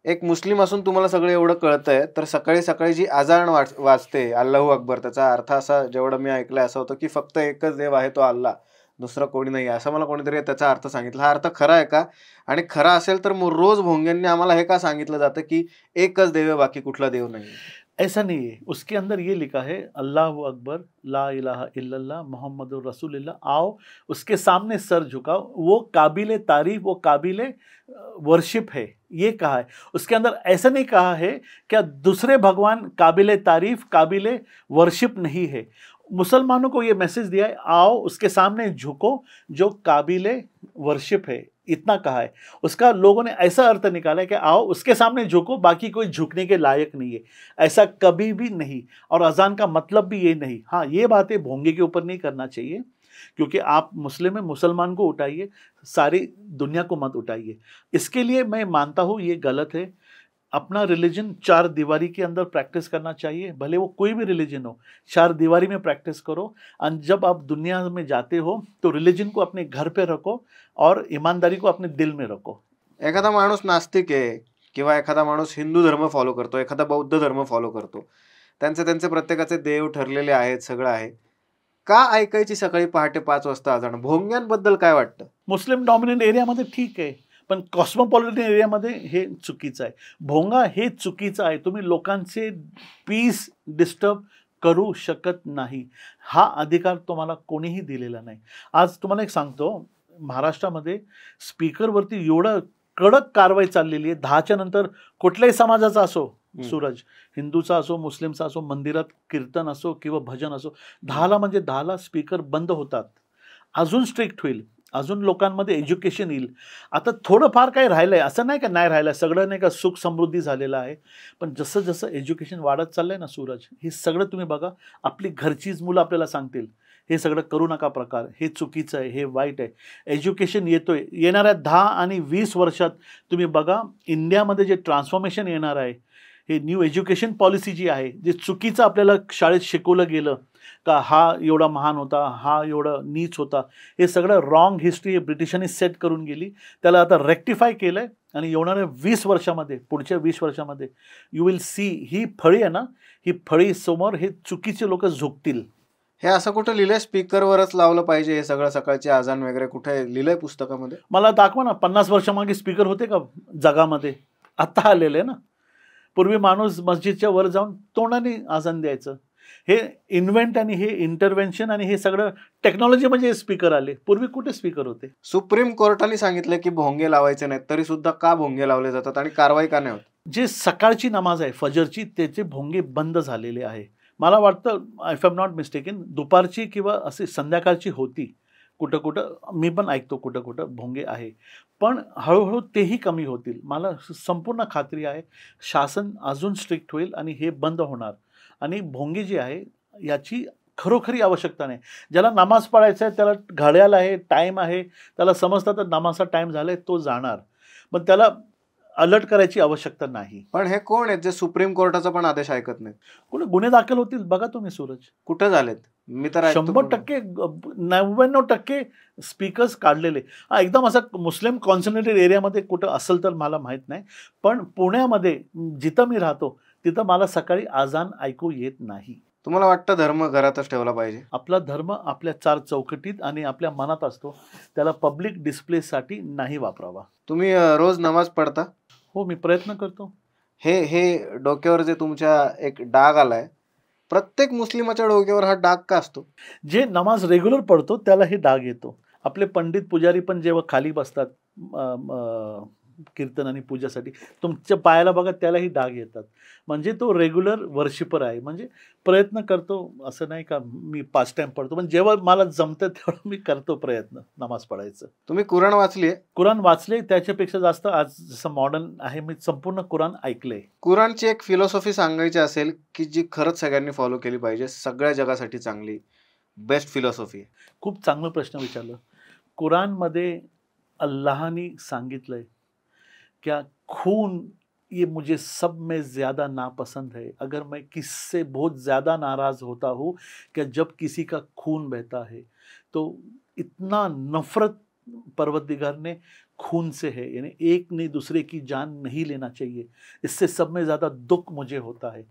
एक मुस्लिम असून तुम्हाला सगळं एवढं कळतंय, तर सकाळी सकाळी जी अजान वाजते अल्लाहू अकबर, त्याचा अर्थ असा जेवढं मी ऐकलंय असं होतं की फक्त एकच देव आहे तो अल्लाह, दुसरा कोणी नाही, असं मला कोणीतरी त्याचा अर्थ सांगितला. हा अर्थ खरा आहे का? आणि खरा असेल तर मग रोज भोंग्यांनी आम्हाला हे का सांगितलं जातं की एकच देव आहे, बाकी कुठला देव नाही? ऐसा नहीं है. उसके अंदर ये लिखा है अल्लाह अकबर, ला इलाहा इल्लल्लाह, मोहम्मद रसूलुल्लाह. आओ उसके सामने सर झुकाओ, वो काबिल तारीफ, वो काबिल वर्शिप है, ये कहा है. उसके अंदर ऐसा नहीं कहा है क्या दूसरे भगवान काबिल तारीफ, काबिल वर्शिप नहीं है. मुसलमानों को ये मैसेज दिया है, आओ उसके सामने झुको जो काबिल वर्शिप है, इतना कहा है. उसका लोगों ने ऐसा अर्थ निकाला है कि आओ उसके सामने झुको, बाकी कोई झुकने के लायक नहीं है. ऐसा कभी भी नहीं. और अजान का मतलब भी ये नहीं. हाँ, ये बातें भोंगे के ऊपर नहीं करना चाहिए, क्योंकि आप मुस्लिम हैं, मुसलमान को उठाइए, सारी दुनिया को मत उठाइए. इसके लिए मैं मानता हूँ ये गलत है. अपना रिलीजन 4 दीवारी के अंदर प्रैक्टिस करना चाहिए, भले वो कोई भी रिलीजन हो. 4 दीवारी में प्रैक्टिस करो. और जब आप दुनिया में जाते हो तो रिलीजन को अपने घर पे रखो और ईमानदारी को अपने दिल में रखो. एखादा माणूस नास्तिक आहे किंवा एखादा माणूस हिंदू धर्म फॉलो करतो, एखादा बौद्ध धर्म फॉलो करतो, त्यांचे प्रत्येकाचे देव ठरलेले आहेत, सगळं आहे. का ऐकायची सकाळी पहाटे 5 वाजता अजान? भोंग्यांबद्दल काय वाटतं? मुस्लिम डॉमिनंट एरियामध्ये ठीक आहे, पण कॉस्मोपॉलिटन एरियामध्ये हे चुकीचं आहे. भोंगा हे चुकीचं आहे. तुम्ही लोकांचे पीस डिस्टर्ब करू शकत नाही. हा अधिकार तुम्हाला कोणीही दिलेला नाही. आज तुम्हाला एक सांगतो, महाराष्ट्रामध्ये स्पीकरवरती एवढं कडक कारवाई चाललेली आहे. 10च्या नंतर कुठल्याही समाजाचा असो, सूरज हिंदूचा असो, मुस्लिमचा असो, मंदिरात कीर्तन असो किंवा भजन असो, 10ला म्हणजे 10ला स्पीकर बंद होतात. अजून स्ट्रिक्ट होईल, अजून लोकांमध्ये एज्युकेशन येईल. आता थोडंफार काही राहिलं आहे, असं नाही का नाही राहिलं, सगळं नाही का सुख समृद्धी झालेलं आहे. पण जसं जसं एज्युकेशन वाढत चाललंय ना सूरज, हे सगळं तुम्ही बघा, आपली घरचीच मुलं आपल्याला सांगतील हे सगळं करू नका प्रकार, हे चुकीचं आहे, हे वाईट आहे. एज्युकेशन येतोय, येणाऱ्या 10 आणि 20 वर्षात तुम्ही बघा इंडियामध्ये जे ट्रान्सफॉर्मेशन येणार आहे, हे न्यू एज्युकेशन पॉलिसी जी आहे, जे चुकीचं आपल्याला शाळेत शिकवलं गेलं का हा एवढा महान होता, हा एवढं नीच होता, हे सगळं रॉंग हिस्ट्री ब्रिटिशांनी सेट करून गेली. त्याला आता रेक्टिफाय केलं आहे. आणि येणाऱ्या 20 वर्षामध्ये, पुढच्या 20 वर्षामध्ये यू विल सी, ही फळी आहे ना, ही फळी समोर हे चुकीचे लोक झुकतील. हे असं कुठं लिहिलंय स्पीकरवरच लावलं पाहिजे हे सगळं सकाळचे अजान वगैरे? कुठे लिहिलंय पुस्तकामध्ये? मला दाखवा ना, 50 वर्षामागे स्पीकर होते का जगामध्ये? आता आलेले ना. पूर्वी माणूस मस्जिदच्या वर जाऊन तोंडाने अजान द्यायचं. हे इन्व्हेंट आणि हे इंटरव्हेन्शन आणि हे सगळं टेक्नॉलॉजी म्हणजे स्पीकर आले. पूर्वी कुठे स्पीकर होते? सुप्रीम कोर्टाने सांगितलं की भोंगे लावायचे नाहीत, तरी सुद्धा का भोंगे लावले जातात आणि कारवाई का नाही होत? जे सकाळची नमाज आहे फजरची, त्याचे भोंगे बंद झालेले आहे. मला वाटतं, if I am not mistaken, दुपारची किंवा अशी संध्याकाळची होती कुठं कुठं, मी पण ऐकतो कुठं कुठं भोंगे आहे. पण हळूहळू तेही कमी होतील. मला संपूर्ण खात्री आहे शासन अजून स्ट्रिक्ट होईल आणि हे बंद होणार. आणि भोंगे जी आहे याची खरोखरी आवश्यकता नाही. ज्याला नमाज पढायचा आहे, त्याला घड्याळ आहे, टाईम आहे, त्याला समजतं तर नमाजचा टाईम झालाय, तो जाणार. पण त्याला अलर्ट करायची आवश्यकता नाही. पण हे कोण आहेत जे सुप्रीम कोर्टाचा पण आदेश ऐकत नाहीत? कुठे गुन्हे दाखल होतील बघा तुम्ही सूरज. कुठे झालेत? मी तर 100%, 99% स्पीकर्स काढलेले. हा एकदम असा मुस्लिम कॉन्सन्ट्रेटेड एरियामध्ये कुठं असेल तर मला माहीत नाही. पण पुण्यामध्ये जिथं मी राहतो तिथं मला सकाळी अजान ऐकू येत नाही. तुम्हाला वाटतं धर्म घरातच ठेवला पाहिजे? आपला धर्म आपल्या 4 चौकटीत आणि आपल्या मनात असतो, त्याला पब्लिक डिस्प्लेसाठी नाही वापरावा. तुम्ही रोज नमाज पढता? हो, मी प्रयत्न करतो. हे डोक्यावर जे तुमच्या एक डाग आलाय, प्रत्येक मुस्लिमाच्या डोक्यावर हा डाग का असतो? जे नमाज रेग्युलर पडतो त्याला हे डाग येतो. आपले पंडित पुजारी पण जेव्हा खाली बसतात कीर्तन आणि पूजासाठी, तुमच्या पायाला बघा त्यालाही डाग येतात. म्हणजे तो रेग्युलर वर्शिपर आहे. म्हणजे प्रयत्न करतो, असं नाही का मी 5 टाईम पढतो, पण जेव्हा मला जमतं तेवढं मी करतो प्रयत्न नमाज पढायचं. तुम्ही कुराण वाचलीये? कुराण वाचले, त्याच्यापेक्षा जास्त आज जसं मॉडर्न आहे, मी संपूर्ण कुराण ऐकलंय. कुराणची एक फिलॉसॉफी सांगायची असेल की जी खरंच सगळ्यांनी फॉलो केली पाहिजे, सगळ्या जगासाठी चांगली, बेस्ट फिलॉसॉफी? खूप चांगलं प्रश्न विचारलं. कुराणमध्ये अल्लाहने सांगितलंय क्या खून ये मुझे सब में ज़्यादा नापसंद है. अगर मैं किससे बहुत ज़्यादा नाराज़ होता हूँ कि जब किसी का खून बहता है, तो इतना नफ़रत परवरदिगार ने खून से है, यानी एक ने दूसरे की जान नहीं लेना चाहिए, इससे सब में ज़्यादा दुख मुझे होता है.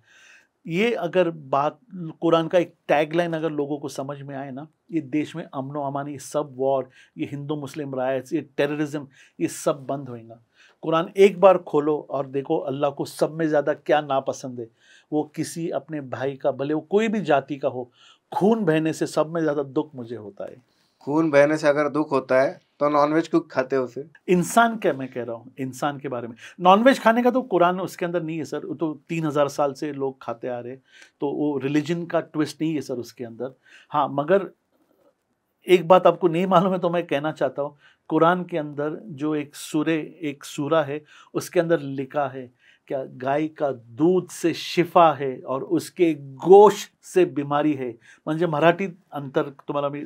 ये अगर बात कुरान का एक टैगलाइन अगर लोगों को समझ में आए ना, ये देश में अमन अमान, ये सब वॉर, ये हिंदू मुस्लिम राइट्स, ये टेररिज्म, ये सब बंद होएगा. कुरान एक बार खोलो और देखो अल्लाह को सब में ज़्यादा क्या नापसंद है. वो किसी अपने भाई का, भले वो कोई भी जाति का हो, खून बहने से सब में ज़्यादा दुख मुझे होता है. खून बहने से अगर दुख होता है तो नॉनवेज क्यों खाते हो फिर? इंसान क्या मैं कह रहा हूँ, इंसान के बारे में. नॉनवेज खाने का तो कुरान उसके अंदर नहीं है सर, वो तो 3000 साल से लोग खाते आ रहे, तो वो रिलीजन का ट्विस्ट नहीं है सर उसके अंदर. हाँ, मगर एक बात आपको नहीं मालूम है तो मैं कहना चाहता हूँ, कुरान के अंदर जो एक सूरा है, उसके अंदर लिखा है क्या गाय का दूध से शिफा है और उसके गोश्त से बीमारी है. म्हणजे मराठीत अंतर तुम्हाला मी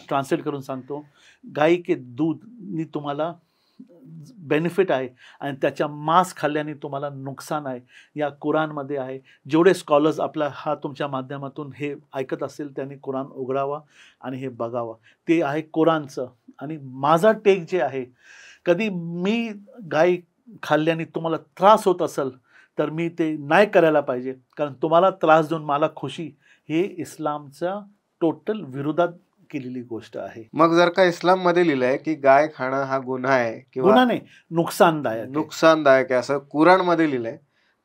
ट्रान्सलेट करून सांगतो. गायीचे दूधनी तुम्हाला बेनिफिट आहे आणि त्याच्या मांस खाल्ल्याने तुम्हाला नुकसान आहे, या कुराणमध्ये आहे. जेवढे स्कॉलर्स आपला हा तुमच्या माध्यमातून हे ऐकत असेल त्यांनी कुराण उघडावा आणि हे बघावा. ते आहे कुराणचं. आणि माझा टेक जे आहे, कधी मी गाय खाल्ल्याने तुम्हाला त्रास होत असेल तर मी ते नाही करायला पाहिजे, कारण तुम्हाला त्रास देऊन मला खुशी, हे इस्लामच्या टोटल विरोधात केलेली गोष्ट आहे. मग जर का इस्लाम मध्ये लिहिलंय की गाय खाणं हा गुन्हा आहे किंवा गुन्हा नाही, नुकसानदायक आहे. नुकसानदायक आहे असं कुराण मध्ये लिहिलंय,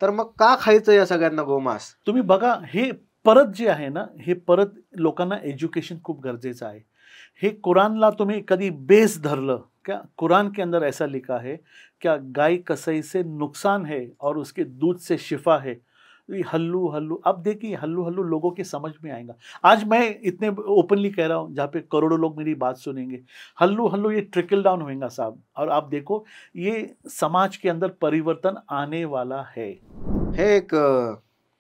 तर मग का खायचं या सगळ्यांना गोमांस? तुम्ही बघा, हे परत जे आहे ना, हे परत लोकांना एज्युकेशन खूप गरजेचं आहे. हे कुरानला तुम्ही कधी बेस धरलं क्या, कुरान के अंदर ऐसा लिखा है क्या गाय कसई से नुकसान है और उसके दूध से शिफा है. हल्लू हल्लू, अब देखिए हल्लू हल्लू लोगों के समझ में आएगा. आज मैं इतने ओपनली कह रहा हूँ जहाँ पे करोड़ों लोग मेरी बात सुनेंगे. हल्लू हल्लू ये ट्रिकल डाउन होएगा साहब, और आप देखो ये समाज के अंदर परिवर्तन आने वाला है. हे एक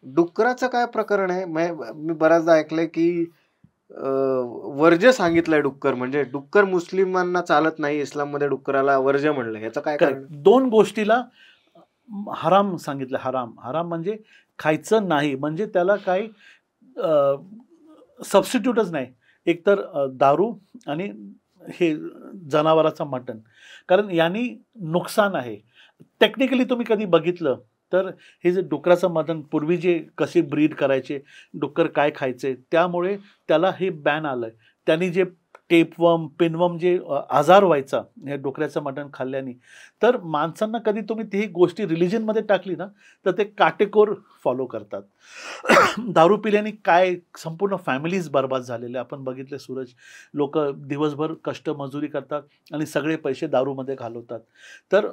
डुक्कराचं काय प्रकरण आहे? मी बऱ्याचदा ऐकलंय की वर्ज्य सांगितलंय डुक्कर, म्हणजे डुक्कर मुस्लिमांना चालत नाही, इस्लाममध्ये डुक्कराला वर्ज्य म्हणलं, ह्याचं काय कारण? दोन गोष्टीला हराम सांगितलं. हराम हराम म्हणजे खायचं नाही, म्हणजे त्याला काही सबस्टिट्यूटच नाही. एकतर दारू आणि हे जनावराचं मटण, कारण यांनी नुकसान आहे. टेक्निकली तुम्ही कधी बघितलं तर हे जे डुकराचं मटण, पूर्वी जे कसे ब्रीड करायचे, डुक्कर काय खायचे, त्यामुळे त्याला हे बॅन आलं आहे. त्यांनी जे टेपवर्म, पिनवर्म जे आजार व्हायचा हे डुकऱ्याचं मटण खाल्ल्याने, तर माणसांना कधी तुम्ही ती गोष्टी रिलिजनमध्ये टाकली ना, तर ते काटेकोर फॉलो करतात. दारू पिल्याने काय संपूर्ण फॅमिलीज बर्बाद झालेले आपण बघितले. सूरज, लोक दिवसभर कष्ट मजुरी करतात आणि सगळे पैसे दारूमध्ये घालवतात. तर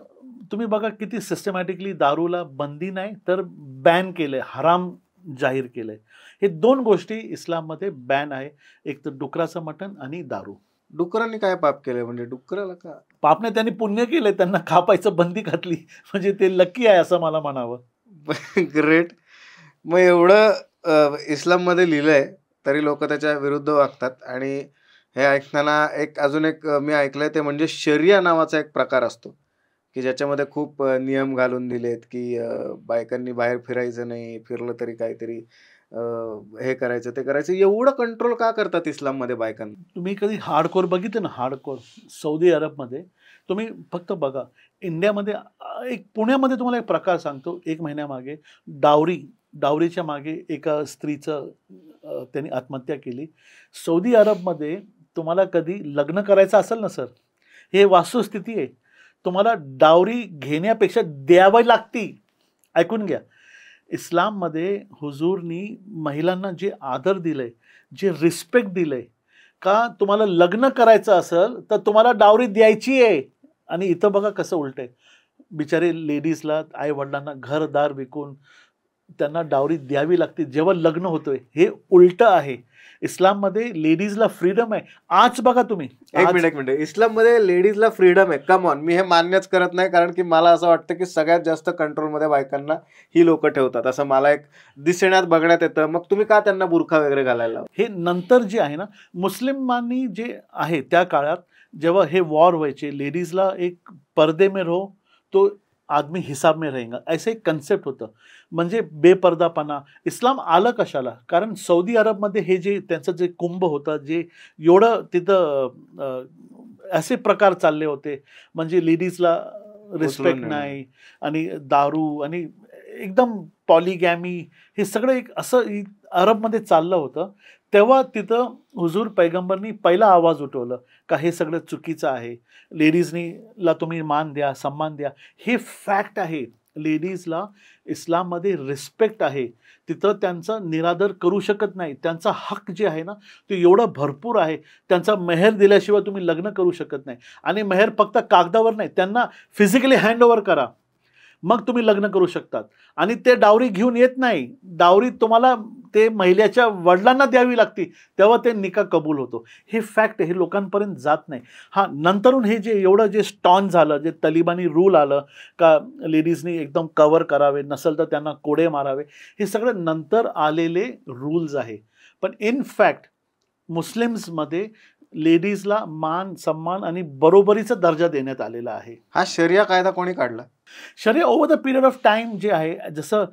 तुम्ही बघा किती सिस्टमॅटिकली दारूला बंदी नाही तर बॅन केलंय, हराम जाहीर केलंय. हे दोन गोष्टी इस्लाममध्ये बॅन आहे, एक तर डुकराचं मटण आणि दारू. डुकरांनी काय पाप केलंय? म्हणजे डुकराला का पापने त्यांनी पुण्य केलंय, त्यांना कापायचं बंदी घातली, म्हणजे ते लकी आहे असं मला म्हणावं. ग्रेट. मग एवढं इस्लाममध्ये लिहिलंय तरी लोक त्याच्या विरुद्ध वागतात. आणि हे ऐकताना अजून एक मी ऐकलंय, ते म्हणजे शरिया नावाचा एक प्रकार असतो की ज्याच्यामध्ये खूप नियम घालून दिलेत की बायकांनी बाहेर फिरायचं नाही, फिरलं तरी काहीतरी हे करायचं ते करायचं. एवढं कंट्रोल का करतात इस्लाममध्ये बायकांना? तुम्ही कधी हार्डकोर बघितलं ना, हार्डकोर सौदी अरबमध्ये तुम्ही फक्त बघा. इंडियामध्ये एक पुण्यामध्ये तुम्हाला एक प्रकार सांगतो. 1 महिन्यामागे डावरीच्या मागे एका स्त्रीचं त्यांनी आत्महत्या केली. सौदी अरबमध्ये तुम्हाला कधी लग्न करायचं असेल ना सर, हे वास्तुस्थिती आहे, तुम्हाला डावरी घेण्यापेक्षा द्यावी लागती. ऐकून घ्या. इस्लाममध्ये हुजूरनी महिलांना जे आदर दिलंय, जे रिस्पेक्ट दिलंय, का तुम्हाला लग्न करायचं असेल तर तुम्हाला डावरी द्यायची आहे. आणि इथं बघा कसं उलट आहे. बिचारे लेडीजला आई वडिलांना घरदार विकून त्यांना डावरी द्यावी लागते जेव्हा लग्न होतोय. हे उलट आहे. इस्लाममध्ये लेडीजला फ्रीडम आहे. आज बघा तुम्ही, एक मिनिट, इस्लाममध्ये लेडीजला फ्रीडम आहे, कम ऑन. मी हे मान्यच करत नाही, कारण की मला असं वाटतं की सगळ्यात जास्त कंट्रोलमध्ये बायकांना ही लोक ठेवतात, असं मला एक दिसण्यात बघण्यात येतं. मग तुम्ही का त्यांना बुरखा वगैरे घालायला लावता? हे नंतर जे आहे ना, मुस्लिमांनी जे आहे त्या काळात जेव्हा हे वॉर व्हायचे, लेडीजला एक पर्दे में रहो तो आदमी हिसाब में रहेगा, ऐसे एक कन्सेप्ट होतं. म्हणजे बेपर्दापणा. इस्लाम आलं कशाला? कारण सौदी अरबमध्ये हे जे त्यांचं जे कुंभ होतं, जे एवढं तिथं असे प्रकार चालले होते, म्हणजे लेडीजला रिस्पेक्ट नाही, आणि दारू, आणि एकदम पॉलिगॅमी, हे सगळं एक असं अरबमध्ये चाललं होतं. तेव्हा तिथं हुजूर पैगंबरनी पहिला आवाज उठवलं का हे सगळं चुकीचं आहे. लेडीजला तुम्ही मान द्या, सन्मान द्या. हे फॅक्ट आहे. लेडीजला इस्लाममध्ये रिस्पेक्ट आहे. तिथं त्यांचा निरादर करू शकत नाही. त्यांचा हक जे आहे ना, तो एवढा भरपूर आहे. त्यांचा मेहर दिल्याशिवाय तुम्ही लग्न करू शकत नाही. आणि मेहर फक्त कागदावर नाही, त्यांना फिजिकली हँडओव्हर करा, मग तुम्ही लग्न करू शकतात. आणि ते डावरी घेऊन येत नाही. डावरी तुम्हाला ते महिलेच्या वडिलांना द्यावी लागते, तेव्हा ते निकाह कबूल होतो. हे फॅक्ट, हे लोकांपर्यंत जात नाही. हां, नंतरून हे जे एवढं जे स्टॉन झालं, जे तलिबानी रूल आलं का लेडीजनी एकदम कवर करावे, नसेल तर त्यांना कोडे मारावे, हे सगळं नंतर आलेले रूल्स आहे. पण इन फॅक्ट मुस्लिम्समध्ये लेडीजला मान, सन्मान आणि बरोबरीचा दर्जा देण्यात आलेला आहे. हा शरिया कायदा कोणी काढला? Sharia over the period of time जे आहे, जसं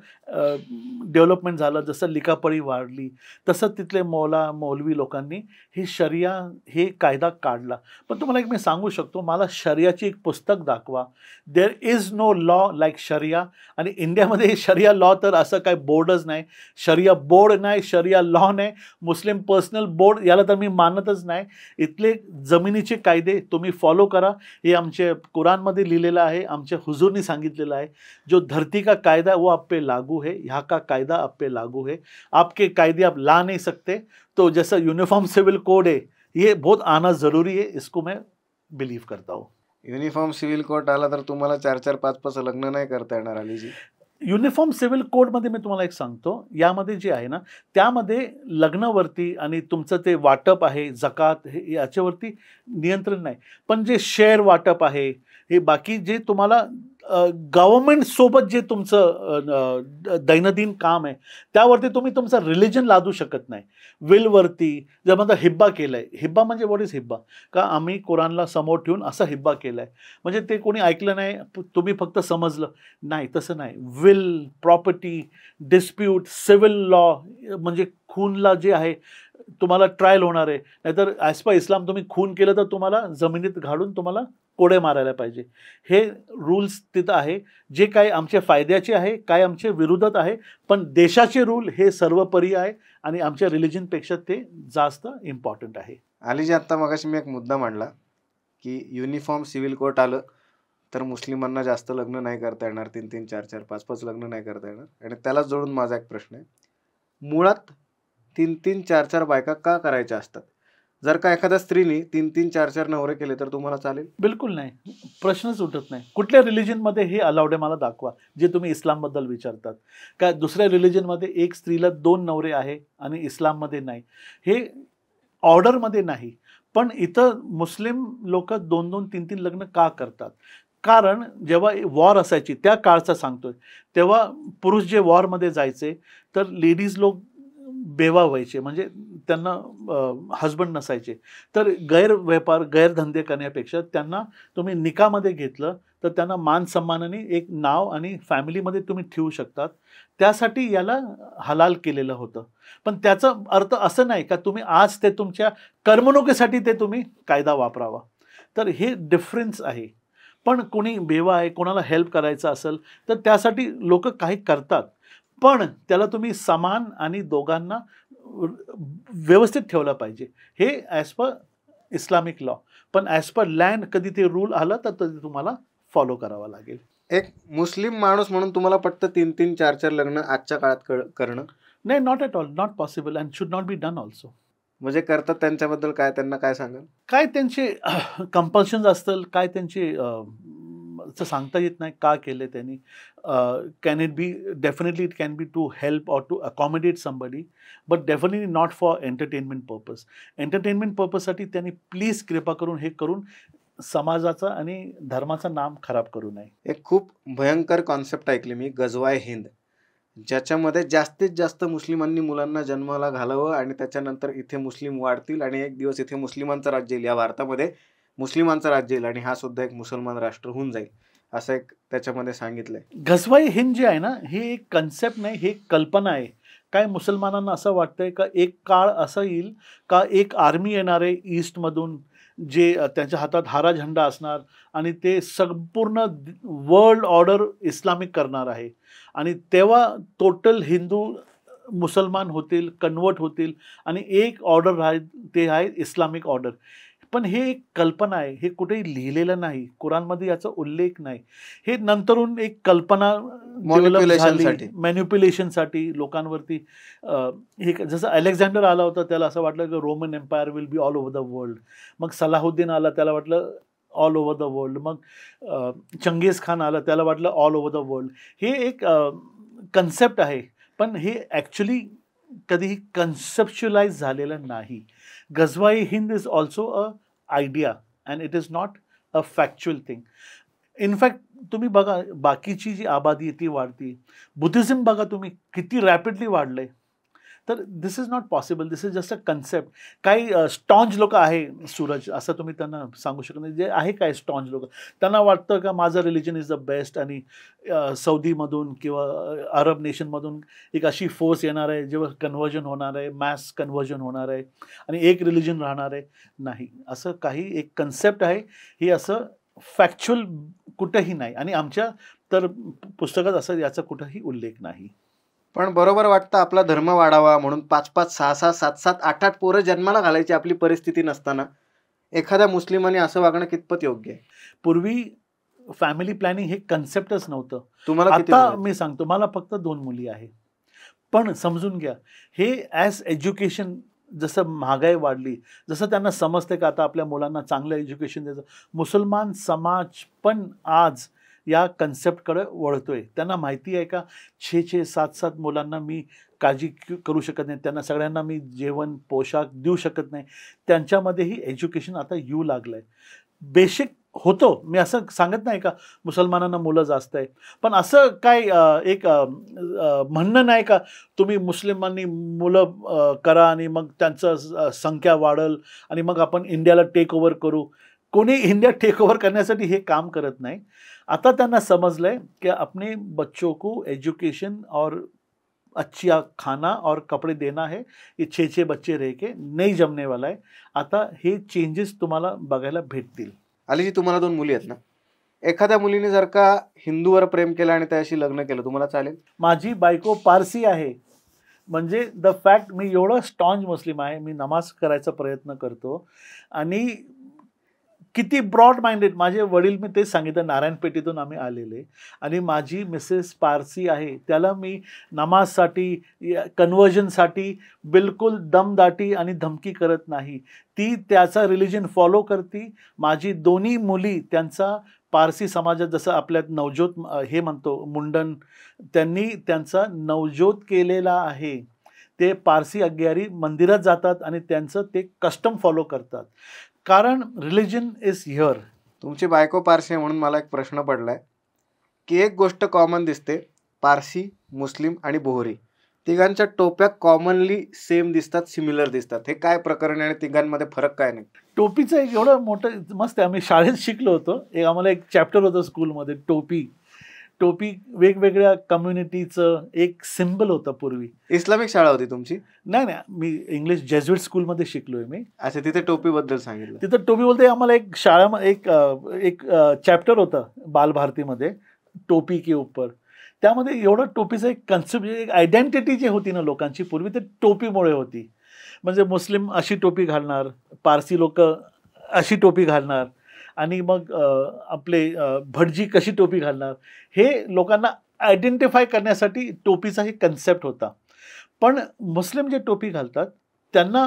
डेव्हलपमेंट झालं, जसं लिकापळी वाढली, तसं तिथले मौलवी लोकांनी हे शरिया, हे कायदा काढला. पण तुम्हाला एक मी सांगू शकतो, मला शरियाची एक पुस्तक दाखवा. There is no law like sharia. आणि इंडियामध्ये शरिया लॉ तर असं काय बोर्डच नाही, शरिया बोर्ड नाही, शरिया लॉ नाही, मुस्लिम पर्सनल बोर्ड, याला तर मी मानतच नाही. इथले जमिनीचे कायदे तुम्ही फॉलो करा. हे आमचे कुरानमध्ये लिहिलेलं आहे, आमच्या हुजूरनी सांगितलेलं आहे. जो धरती का कायदा वो आप पे लागू है, यहाँ का कायदा आप पे लागू है. आपके कायदे आप ला नहीं सकते. तो जैसा यूनिफॉर्म सिविल कोड है, ये बहुत आना ज़रूरी है, इसको मैं बिलीव करता हूँ. युनिफॉर्म सिव्हिल कोड आला तर तुम्हाला 4-4, 5-5 लग्न नाही करता येणार अलीजी. युनिफॉर्म सिव्हिल कोडमध्ये मी तुम्हाला एक सांगतो, यामध्ये जे आहे ना, त्यामध्ये लग्नावरती आणि तुमचं ते वाटप आहे, जकात, हे याच्यावरती नियंत्रण नाही. पण जे शेअर वाटप आहे, हे बाकी जे तुम्हाला गव्हर्नमेंट सोबत जे तुमचं दैनंदिन काम आहे, त्यावरती तुम्ही तुमचं रिलिजन लादू शकत नाही. विलवरती जर म्हणता हिब्बा केलाय, हिब्बा म्हणजे व्हॉट इज हिब्बा? का आम्ही कुरानला समोर ठेवून असा हिब्बा केलाय, म्हणजे ते कोणी ऐकलं नाही, तुम्ही फक्त समजलं नाही, तसं नाही. Will, property, dispute, civil law, म्हणजे खूनला जे आहे तुम्हाला ट्रायल होणार आहे, नाहीतर ॲज पर इस्लाम तुम्ही खून केलं तर तुम्हाला जमिनीत घालून तुम्हाला कोडे मारायला पाहिजे. हे रूल्स तिथं आहे, जे काय आमच्या फायद्याचे आहे, काय आमच्या विरोधात आहे. पण देशाचे रूल हे सर्वपरी आहे आणि आमच्या रिलिजनपेक्षा ते जास्त इम्पॉर्टंट आहे. अलीजी, आत्ता मगाशी मी एक मुद्दा मांडला की युनिफॉर्म सिव्हिल कोड आलं तर मुस्लिमांना जास्त लग्न नाही करता येणार, 3-3, 4-4, 5-5 लग्न नाही करता येणार. आणि त्यालाच जोडून माझा एक प्रश्न आहे, मुळात 3-3, 4-4 बायका का करायच्या असतात? जर का एखाद्या स्त्रीने 3-3, 4-4 नवरे केले तर तुम्हाला चालेल? बिलकुल नाही, प्रश्नच उठत नाही. कुठल्या रिलिजनमध्ये हे अलाउड आहे मला दाखवा, जे तुम्ही इस्लामबद्दल विचारतात. का दुसऱ्या रिलिजनमध्ये एक स्त्रीला 2 नवरे आहे आणि इस्लाममध्ये नाही, हे ऑर्डरमध्ये नाही. पण इथं मुस्लिम लोक 2-2, 3-3 लग्न का करतात? कारण जेव्हा वॉर असायची, त्या काळचा सांगतोय, तेव्हा पुरुष जे वॉरमध्ये जायचे तर लेडीज लोक बेवा व्हायचे, म्हणजे त्यांना हजबंड नसायचे. तर गैरव्यापार, गैरधंदे करण्यापेक्षा त्यांना तुम्ही निकामध्ये घेतलं तर त्यांना मान सन्मानाने एक नाव आणि फॅमिलीमध्ये तुम्ही ठेवू शकतात. त्यासाठी याला हलाल केलेलं होतं. पण त्याचा अर्थ असं नाही का तुम्ही आज ते तुमच्या करमणुकीसाठी ते तुम्ही कायदा वापरावा. तर हे डिफरन्स आहे. पण कोणी बेवा आहे, कोणाला हेल्प करायचं असेल तर त्यासाठी लोक काही करतात, पण त्याला तुम्ही समान आणि दोघांना व्यवस्थित ठेवलं पाहिजे. हे ॲज पर इस्लामिक लॉ. पण ॲज पर लँड कधी ते रूल आलं तर तुम्हाला फॉलो करावा लागेल. एक मुस्लिम माणूस म्हणून तुम्हाला पटतं 3-3, 4-4 लग्न आजच्या काळात करणं? नाही, not at all, not possible and should not be done also. म्हणजे करतात त्यांच्याबद्दल काय, त्यांना काय सांगाल? काय त्यांचे कंपल्शन्स असतील, काय त्यांचे असं सांगता येत नाही का केले त्यांनी. Can it be, definitely it can be to help or to accommodate somebody, but definitely not for entertainment purpose. Entertainment पर्पजसाठी त्यांनी प्लीज कृपा करून हे करून समाजाचं आणि धर्माचं नाम खराब करू नये. एक खूप भयंकर कॉन्सेप्ट ऐकली मी, गजवाय हिंद, ज्याच्यामध्ये जास्तीत जास्त मुस्लिमांनी मुलांना जन्माला घालावं आणि त्याच्यानंतर इथे मुस्लिम वाढतील आणि एक दिवस इथे मुस्लिमांचं राज्य येईल, या भारतामध्ये मुस्लिमांचं राज्य येईल आणि हा सुद्धा एक मुसलमान राष्ट्र होऊन जाईल, असं एक त्याच्यामध्ये सांगितलंय. गजवाई हिंद जे आहे ना, हे एक कन्सेप्ट नाही, हे कल्पना आहे. काय मुसलमानांना असं वाटतंय का एक काळ असं येईल का एक आर्मी येणार आहे ईस्टमधून, जे त्यांच्या हातात हारा झेंडा असणार आणि ते संपूर्ण वर्ल्ड ऑर्डर इस्लामिक करणार आहे आणि तेव्हा टोटल हिंदू मुसलमान होतील, कन्वर्ट होतील आणि एक ऑर्डर राहील, ते आहे इस्लामिक ऑर्डर. पण हे एक कल्पना आहे, हे कुठेही लिहिलेलं नाही, कुराणमध्ये याचा उल्लेख नाही. हे नंतरून एक कल्पना मॅन्युप्युलेशनसाठी लोकांवरती. हे जसं अलेक्झांडर आला होता, त्याला असं वाटलं की Roman empire will be all over the world. मग सलाहुद्दीन आला, त्याला वाटलं ऑल ओव्हर द वर्ल्ड. मग चंगेज खान आला, त्याला वाटलं ऑल ओव्हर द वर्ल्ड. हे एक कन्सेप्ट आहे, पण हे ॲक्च्युली कधीही कन्सेप्च्युलाइज झालेलं नाही. Ghazwa Hind is also a idea and it is not a factual thing. In fact तुम्ही बघा, बाकीची जी आबादी आहे ती वाढती. बुद्धिझम बघा तुम्ही किती रॅपिडली वाढलंय. तर this is not possible, this is just a concept. काही स्टॉन्ज लोक आहे, सूरज, असं तुम्ही त्यांना सांगू शकत नाही. जे आहे काय स्टॉन्ज लोक, त्यांना वाटतं का माझं रिलिजन इज द बेस्ट आणि सौदीमधून किंवा अरब नेशनमधून एक अशी फोर्स येणार आहे जेव्हा कन्व्हर्जन होणार आहे, मॅस कन्व्हर्जन होणार आहे आणि एक रिलिजन राहणार आहे. नाही, असं काही एक कन्सेप्ट आहे, हे असं फॅक्च्युअल कुठंही नाही आणि आमच्या तर पुस्तकात असं याचा कुठंही उल्लेख नाही. पण बरोबर वाटतं आपला धर्म वाढावा म्हणून 5-5, 6-6, 7-7, 8-8 पोरं जन्माला घालायची आपली परिस्थिती नसताना एखाद्या मुस्लिमाने असं वागणं कितपत योग्य आहे? पूर्वी फॅमिली प्लॅनिंग हे कन्सेप्टच नव्हतं. तुम्हाला किती आता मुलं? मी सांगतो, मला फक्त 2 मुली आहे. पण समजून घ्या, हे ॲज एज्युकेशन जसं महागाई वाढली, जसं त्यांना समजतं का आता आपल्या मुलांना चांगलं एज्युकेशन द्यायचं, मुसलमान समाज पण आज या कन्सेप्टकडे वळतोय. त्यांना माहिती आहे का 6-6, 7-7 मुलांना मी काळजी करू शकत नाही, त्यांना सगळ्यांना मी जेवण पोशाख देऊ शकत नाही. त्यांच्यामध्येही एज्युकेशन आता येऊ लागलं आहे. बेसिक होतो, मी असं सांगत नाही का मुसलमानांना मुलं जास्त आहे, पण असं काय एक म्हणणं नाही का तुम्ही मुस्लिमांनी मुलं करा आणि मग त्यांचं संख्या वाढेल आणि मग आपण इंडियाला टेक ओव्हर करू. कोणी इंडिया टेक ओव्हर करण्यासाठी हे काम करत नाही. आता त्यांना समजलं आहे की अपने बच्चों को एजुकेशन और अच्छा खाना और कपड़े देना है, ये 6-6 बच्चे रह के नहीं जमने वाला है. आता हे चेंजेस तुम्हाला बघायला भेटतील. अलीजी, तुम्हाला 2 मुली आहेत ना, एखाद्या मुलीने जर का हिंदूवर प्रेम केलं आणि त्याशी लग्न केलं, तुम्हाला चालेल? माझी बायको पारसी आहे, म्हणजे द फॅक्ट मी एवढं स्टॉन्ज मुस्लिम आहे, मी नमाज करायचा प्रयत्न करतो आणि किती ब्रॉड माइंडेड. माझे वडील, मी तेच सांगितलं, नारायणपेठेतून आम्ही आलेले आणि माझी मिसेस पारसी आहे. त्याला मी नमाजसाठी, कन्व्हर्जनसाठी बिलकुल दमदाटी आणि धमकी करत नाही. ती त्याचा रिलिजन फॉलो करते. माझी दोन्ही मुली त्यांचा पारसी समाजात, जसं आपल्यात नवज्योत हे म्हणतो मुंडन, त्यांनी त्यांचा नवज्योत केलेला आहे. ते पारसी अग्यारी मंदिरात जातात आणि त्यांचं ते कस्टम फॉलो करतात, कारण रिलिजन इज हिअर. तुमची बायको पारसी आहे म्हणून मला एक प्रश्न पडलाय की एक गोष्ट कॉमन दिसते, पारसी, मुस्लिम आणि बोहरी तिघांच्या टोप्या कॉमनली सेम दिसतात, सिमिलर दिसतात. हे काय प्रकरण आहे आणि तिघांमध्ये फरक काय नाही? टोपीचं एक एवढं मोठं मस्त आहे, आम्ही शाळेत शिकलो होतो. आम्हाला एक चॅप्टर होतं स्कूलमध्ये, टोपी वेगवेगळ्या कम्युनिटीचं एक सिम्बल होतं पूर्वी. इस्लामिक शाळा होती तुमची? नाही, मी इंग्लिश जेजुईट स्कूलमध्ये शिकलोय मी. अच्छा, तिथे टोपीबद्दल सांगितलं. तिथं टोपी बोलते. आम्हाला एक शाळेमध्ये एक चॅप्टर होतं बालभारतीमध्ये, टोपी के ऊपर. त्यामध्ये एवढं टोपीचं एक कन्सेप्ट, एक आयडेंटिटी जी होती ना लोकांची पूर्वी, ते टोपीमुळे होती. म्हणजे मुस्लिम अशी टोपी घालणार, पारसी लोक अशी टोपी घालणार आणि मग आपले भटजी कशी टोपी घालणार, हे लोकांना आयडेंटिफाय करण्यासाठी टोपीचा ही कन्सेप्ट होता. पण मुस्लिम जे टोपी घालतात त्यांना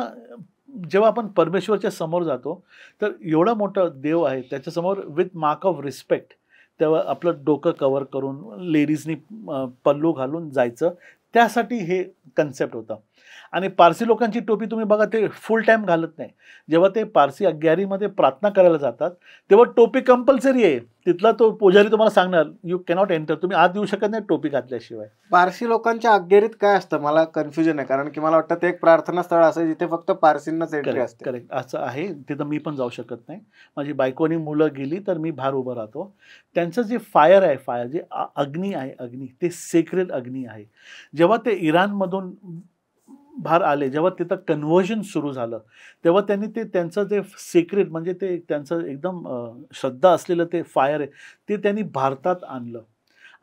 जेव्हा आपण परमेश्वरच्या समोर जातो, तर एवढा मोठा देव आहे त्याच्यासमोर विथ मार्क ऑफ रिस्पेक्ट तेव्हा आपलं डोकं कव्हर करून लेडीजनी पल्लू घालून जायचं, त्यासाठी हे कन्सेप्ट होता. आणि पारसी लोकांची टोपी तुम्ही बघा, ते फुल टाईम घालत नाही. जेव्हा ते पारसी अग्यारीमध्ये प्रार्थना करायला जातात तेव्हा टोपी कंपल्सरी आहे. तिथला तो पुजारी तुम्हाला सांगणार यू कॅनॉट एंटर, तुम्ही आत येऊ शकत नाही टोपी घातल्याशिवाय. पारसी लोकांच्या अग्गेरीत काय असतं, मला कन्फ्युजन आहे, कारण की मला वाटतं ते एक प्रार्थना स्थळ असं जिथे फक्त पारसींनाच एंट्री करेक्ट असते. करेक्ट असं आहे. तिथं मी पण जाऊ शकत नाही. माझी बायको आणि मुलं गेली तर मी बाहेर उभं राहतो. त्यांचं जे फायर आहे, फायर जे अग्नी आहे, अग्नी ते सेक्रेड अग्नी आहे. जेव्हा ते इराणमधून बाहेर आले, जेव्हा तिथं कन्व्हर्जन सुरू झालं, तेव्हा त्यांनी ते त्यांचं जे सिक्रेट म्हणजे ते त्यांचं एकदम श्रद्धा असलेलं ते फायर आहे, ते त्यांनी भारतात आणलं.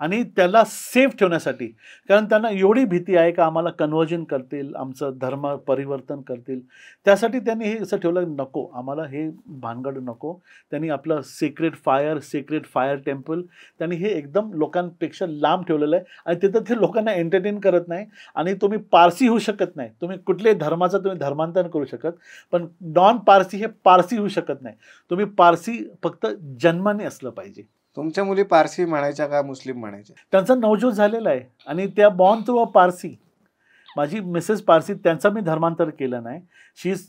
आणि त्याला सेफ ठेवण्यासाठी, कारण त्यांना एवढी भीती आहे का आम्हाला कन्व्हर्जन करतील, आमचं धर्म परिवर्तन करतील, त्यासाठी त्यांनी हे असं ठेवलं, नको आम्हाला हे भानगड नको. त्यांनी आपलं सिक्रेट फायर टेम्पल त्यांनी हे एकदम लोकांपेक्षा लांब ठेवलेलं आहे. आणि तिथं ते लोकांना एंटरटेन करत नाही. आणि तुम्ही पारसी होऊ शकत नाही, तुम्ही कुठल्याही धर्माचं तुम्ही धर्मांतरण करू शकत, पण नॉन पारसी हे पारसी होऊ शकत नाही. तुम्ही पारसी फक्त जन्माने असलं पाहिजे. तुमच्या मुली पारसी म्हणायच्या का मुस्लिम म्हणायच्या? त्यांचा नवजोत झालेला आहे आणि त्या बॉर्न थ्रू अ पारसी. माझी मिसेस पारसी, त्यांचं मी धर्मांतर केलं नाही.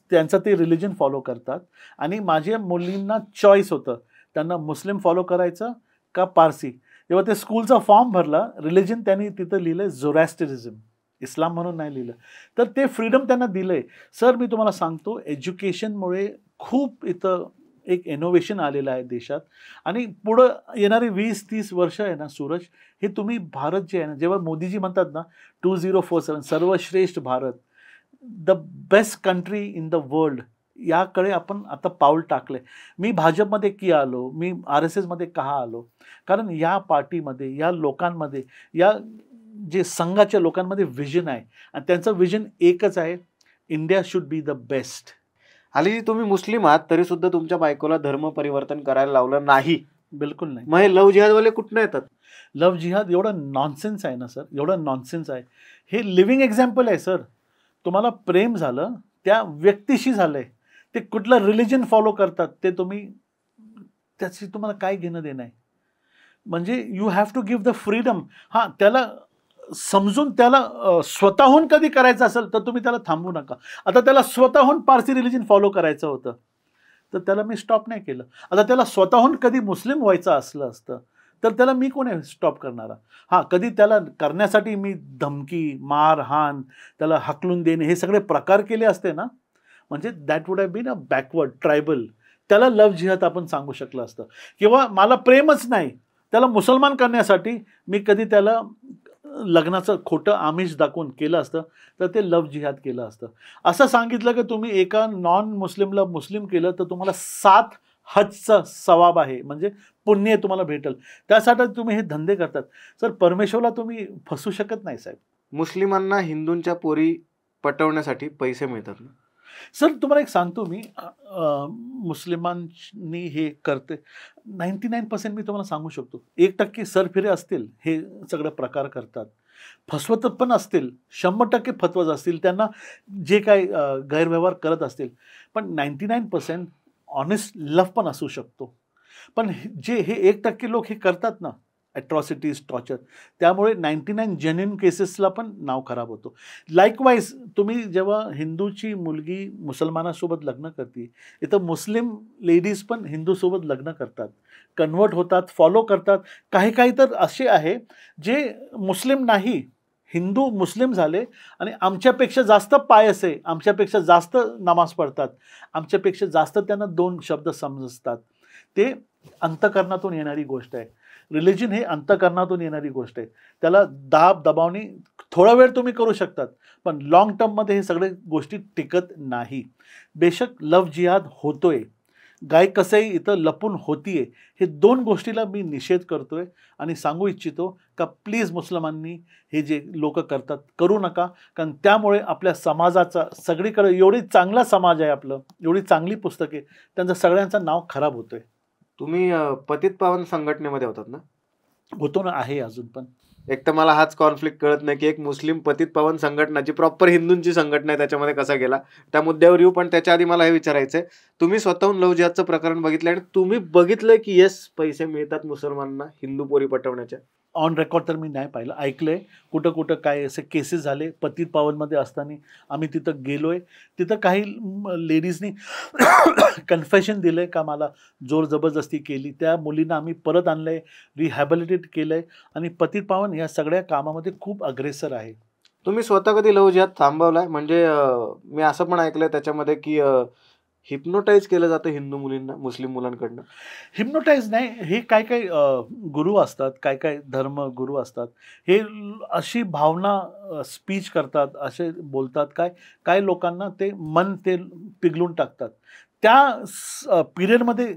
त्यांचं ते रिलिजन फॉलो करतात. आणि माझ्या मुलींना चॉईस होतं, त्यांना मुस्लिम फॉलो करायचं का पारसी. जेव्हा ते स्कूलचा फॉर्म भरला, रिलिजन त्यांनी तिथं लिहिलं झोरॅस्ट्रिझम, इस्लाम म्हणून नाही लिहिलं. तर ते फ्रीडम त्यांना दिलं आहे. सर मी तुम्हाला सांगतो, एज्युकेशनमुळे खूप इथं एक इनोव्हेशन आलेलं आहे देशात. आणि पुढं येणारी 20-30 वर्ष आहे ना सूरज, हे तुम्ही भारत जे आहे ना, जेव्हा मोदीजी म्हणतात ना 2047 सर्वश्रेष्ठ Bharat, the best country in the world, याकडे आपण आता पाऊल टाकलं आहे. मी भाजपमध्ये की आलो, मी RSSमध्ये का आलो, कारण या पार्टीमध्ये, या लोकांमध्ये, या जे संघाच्या लोकांमध्ये विजन आहे. आणि त्यांचं विजन एकच आहे, India should be the best. हल्ली तुम्ही मुस्लिम आहात तरी सुद्धा तुमच्या बायकोला धर्म परिवर्तन करायला लावलं नाही. बिलकुल नाही. मग हे लव्ह जिहादवाले कुठनं येतात? लव्ह जिहाद एवढं नॉनसेन्स आहे ना सर, एवढं नॉनसेन्स आहे. हे लिव्हिंग एक्झाम्पल आहे सर. तुम्हाला प्रेम झालं, त्या व्यक्तीशी झालंय, ते कुठलं रिलिजन फॉलो करतात ते तुम्ही, त्याची तुम्हाला काय घेणं देणं आहे. म्हणजे you have to give the freedom. हां, त्याला समजून त्याला स्वतःहून कधी करायचं असेल तर तुम्ही त्याला थांबवू नका. आता त्याला स्वतःहून पारसी रिलिजन फॉलो करायचं होतं तर त्याला मी स्टॉप नाही केलं. आता त्याला स्वतःहून कधी मुस्लिम व्हायचं असलं असतं तर त्याला मी कोण आहे स्टॉप करणारा. हां, कधी त्याला करण्यासाठी मी धमकी, मारहाण, त्याला हकलून देणे, हे सगळे प्रकार केले असते ना, म्हणजे that would have been a backward tribal. त्याला लव्ह जिहाद आपण सांगू शकलं असतं. किंवा मला प्रेमच नाही, त्याला मुसलमान करण्यासाठी मी कधी त्याला लग्नाचं खोटं आमिष दाखवून केलं असतं तर ते लव्ह जिहाद केलं असतं. असं सांगितलं की तुम्ही एका नॉन मुस्लिमला मुस्लिम केलं तर तुम्हाला 7 हजचा सवाब आहे, म्हणजे पुण्य तुम्हाला भेटेल. त्यासाठी तुम्ही हे धंदे करतात. सर परमेश्वरला तुम्ही फसू शकत नाही साहेब. मुस्लिमांना हिंदूंच्या पोरी पटवण्यासाठी पैसे मिळतात ना सर. तुम्हाला एक सांगतो मी, मुस्लिमांनी हे करते 99% मी तुम्हाला सांगू शकतो. 1% सरफिरे असतील हे सगळं प्रकार करतात, फसवत पण असतील, 100% फसवत असतील, त्यांना जे काही गैरव्यवहार करत असतील, पण 99% ऑनेस्ट लव्ह पण असू शकतो. पण जे हे 1% लोक हे करतात ना, ॲट्रॉसिटीज, टॉर्चर, त्यामुळे 99 जेन्युइन केसेसला पण नाव खराब होतो. लाईकवाईज तुम्ही जेव्हा हिंदूची मुलगी मुसलमानासोबत लग्न करते, इथं मुस्लिम लेडीज पण हिंदूसोबत लग्न करतात, कन्वर्ट होतात, फॉलो करतात. काही काही तर असे आहे जे मुस्लिम नाही, हिंदू मुस्लिम झाले आणि आमच्यापेक्षा जास्त पायस आहे, आमच्यापेक्षा जास्त नमाज पडतात, आमच्यापेक्षा जास्त त्यांना 2 शब्द समजतात. ते अंतःकरणातून येणारी गोष्ट आहे. रिलिजन हे अंतःकरणातून येणारी गोष्ट आहे. त्याला दाब दबावणी थोडा वेळ तुम्ही करू शकतात, पण लाँग टर्ममध्ये हे सगळे गोष्टी टिकत नाही. बेशक लव्ह जिहाद होतोय, गाय कसंही इथं लपून होतीये, हे 2 गोष्टीला मी निषेध करतोय आणि सांगू इच्छितो का प्लीज मुस्लिमांनी हे जे लोक करतात करू नका. कारण त्यामुळे आपल्या समाजाचा, सगळीकडे एवढी चांगला समाज आहे आपलं, एवढी चांगली पुस्तके, त्यांचं सगळ्यांचं नाव खराब होतोय. तुम्ही पतित पावन संघटनेमध्ये होतात ना? होतो ना, आहे अजून पण. एक तर मला हाच कॉन्फ्लिक्ट कळत नाही, की एक मुस्लिम पतित पावन संघटना जी प्रॉपर हिंदूंची संघटना आहे त्याच्यामध्ये कसा गेला? त्या मुद्द्यावर येऊ, पण त्याच्या आधी मला हे विचारायचंय, तुम्ही स्वतःहून लव्ह जिहादचं प्रकरण बघितलं आणि तुम्ही बघितलंय की येस पैसे मिळतात मुसलमानांना हिंदू पोरी पटवण्याच्या? ऑन रेकॉर्ड तर मी नाही पाहिलं, ऐकलंय. कुठं कुठं काय असे केसेस झाले पतित पावनमध्ये असताना. आम्ही तिथं गेलोय. तिथं काही लेडीजनी कन्फेशन दिलंय का मला जोर जबरदस्ती केली. त्या मुलींना आम्ही परत आणलंय, रिहॅबिलिटेट केलंय आणि पतित पावन या सगळ्या कामामध्ये खूप अग्रेसर आहे. तुम्ही स्वतः कधी लव्ह जिहाद थांबवलाय? म्हणजे मी असं पण ऐकलंय त्याच्यामध्ये की हिप्नोटाईज केलं जातं हिंदू मुलींना मुस्लिम मुलांकडनं. हिप्नोटाईज नाही, हे काय काय गुरु असतात, काय काय धर्म गुरु असतात. हे अशी भावना स्पीच करतात, असे बोलतात. काय काय लोकांना ते मन ते पिघलून टाकतात. त्या पिरियडमध्ये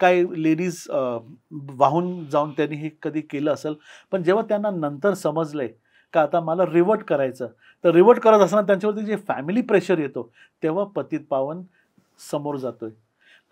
काय लेडीज वाहून जाऊन त्यांनी हे कधी केलं असेल. पण जेव्हा त्यांना नंतर समजलंय का आता मला रिव्हर्ट करायचं, तर रिव्हर्ट करत असताना त्यांच्यावरती जे फॅमिली प्रेशर येतो, तेव्हा पतित पावन समोर जातोय.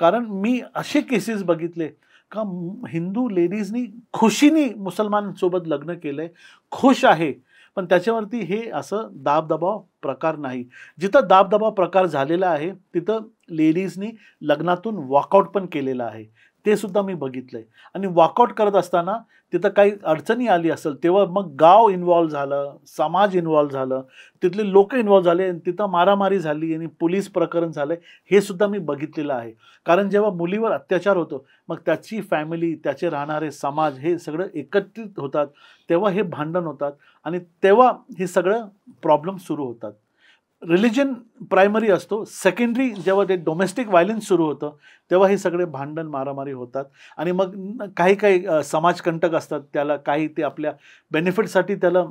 कारण मी असे केसेस बघितले का हिंदू लेडीजनी खुशीने मुसलमानसोबत लग्न केलंय, खुश आहे. पण त्याच्यावरती हे असं दाबदबाव प्रकार नाही. जिथं दाबदबाव प्रकार झालेला आहे तिथं लेडीजनी लग्नातून वॉकआउट पण केलेलं आहे. ते सुद्धा मी बघितलंय. आणि वॉकआउट करत असताना तिथं काही अडचणी आली असेल तेव्हा मग गाव इन्व्हॉल्व झालं, समाज इन्व्हॉल्व झालं, तिथले लोक इन्व्हॉल्व झाले आणि तिथं मारामारी झाली आणि पोलीस प्रकरण झालंय. हे सुद्धा मी बघितलेलं आहे. कारण जेव्हा मुलीवर अत्याचार होतो मग त्याची फॅमिली, त्याचे राहणारे समाज हे सगळं एकत्रित होतात, तेव्हा हे भांडण होतात आणि तेव्हा हे सगळं प्रॉब्लेम सुरू होतात. रिलिजन प्रायमरी असतो, सेकंडरी जेव्हा ते डोमेस्टिक व्हायलन्स सुरू होतं तेव्हा हे सगळे भांडण मारामारी होतात. आणि मग काही काही समाजकंटक असतात, त्याला काही ते आपल्या बेनिफिटसाठी त्याला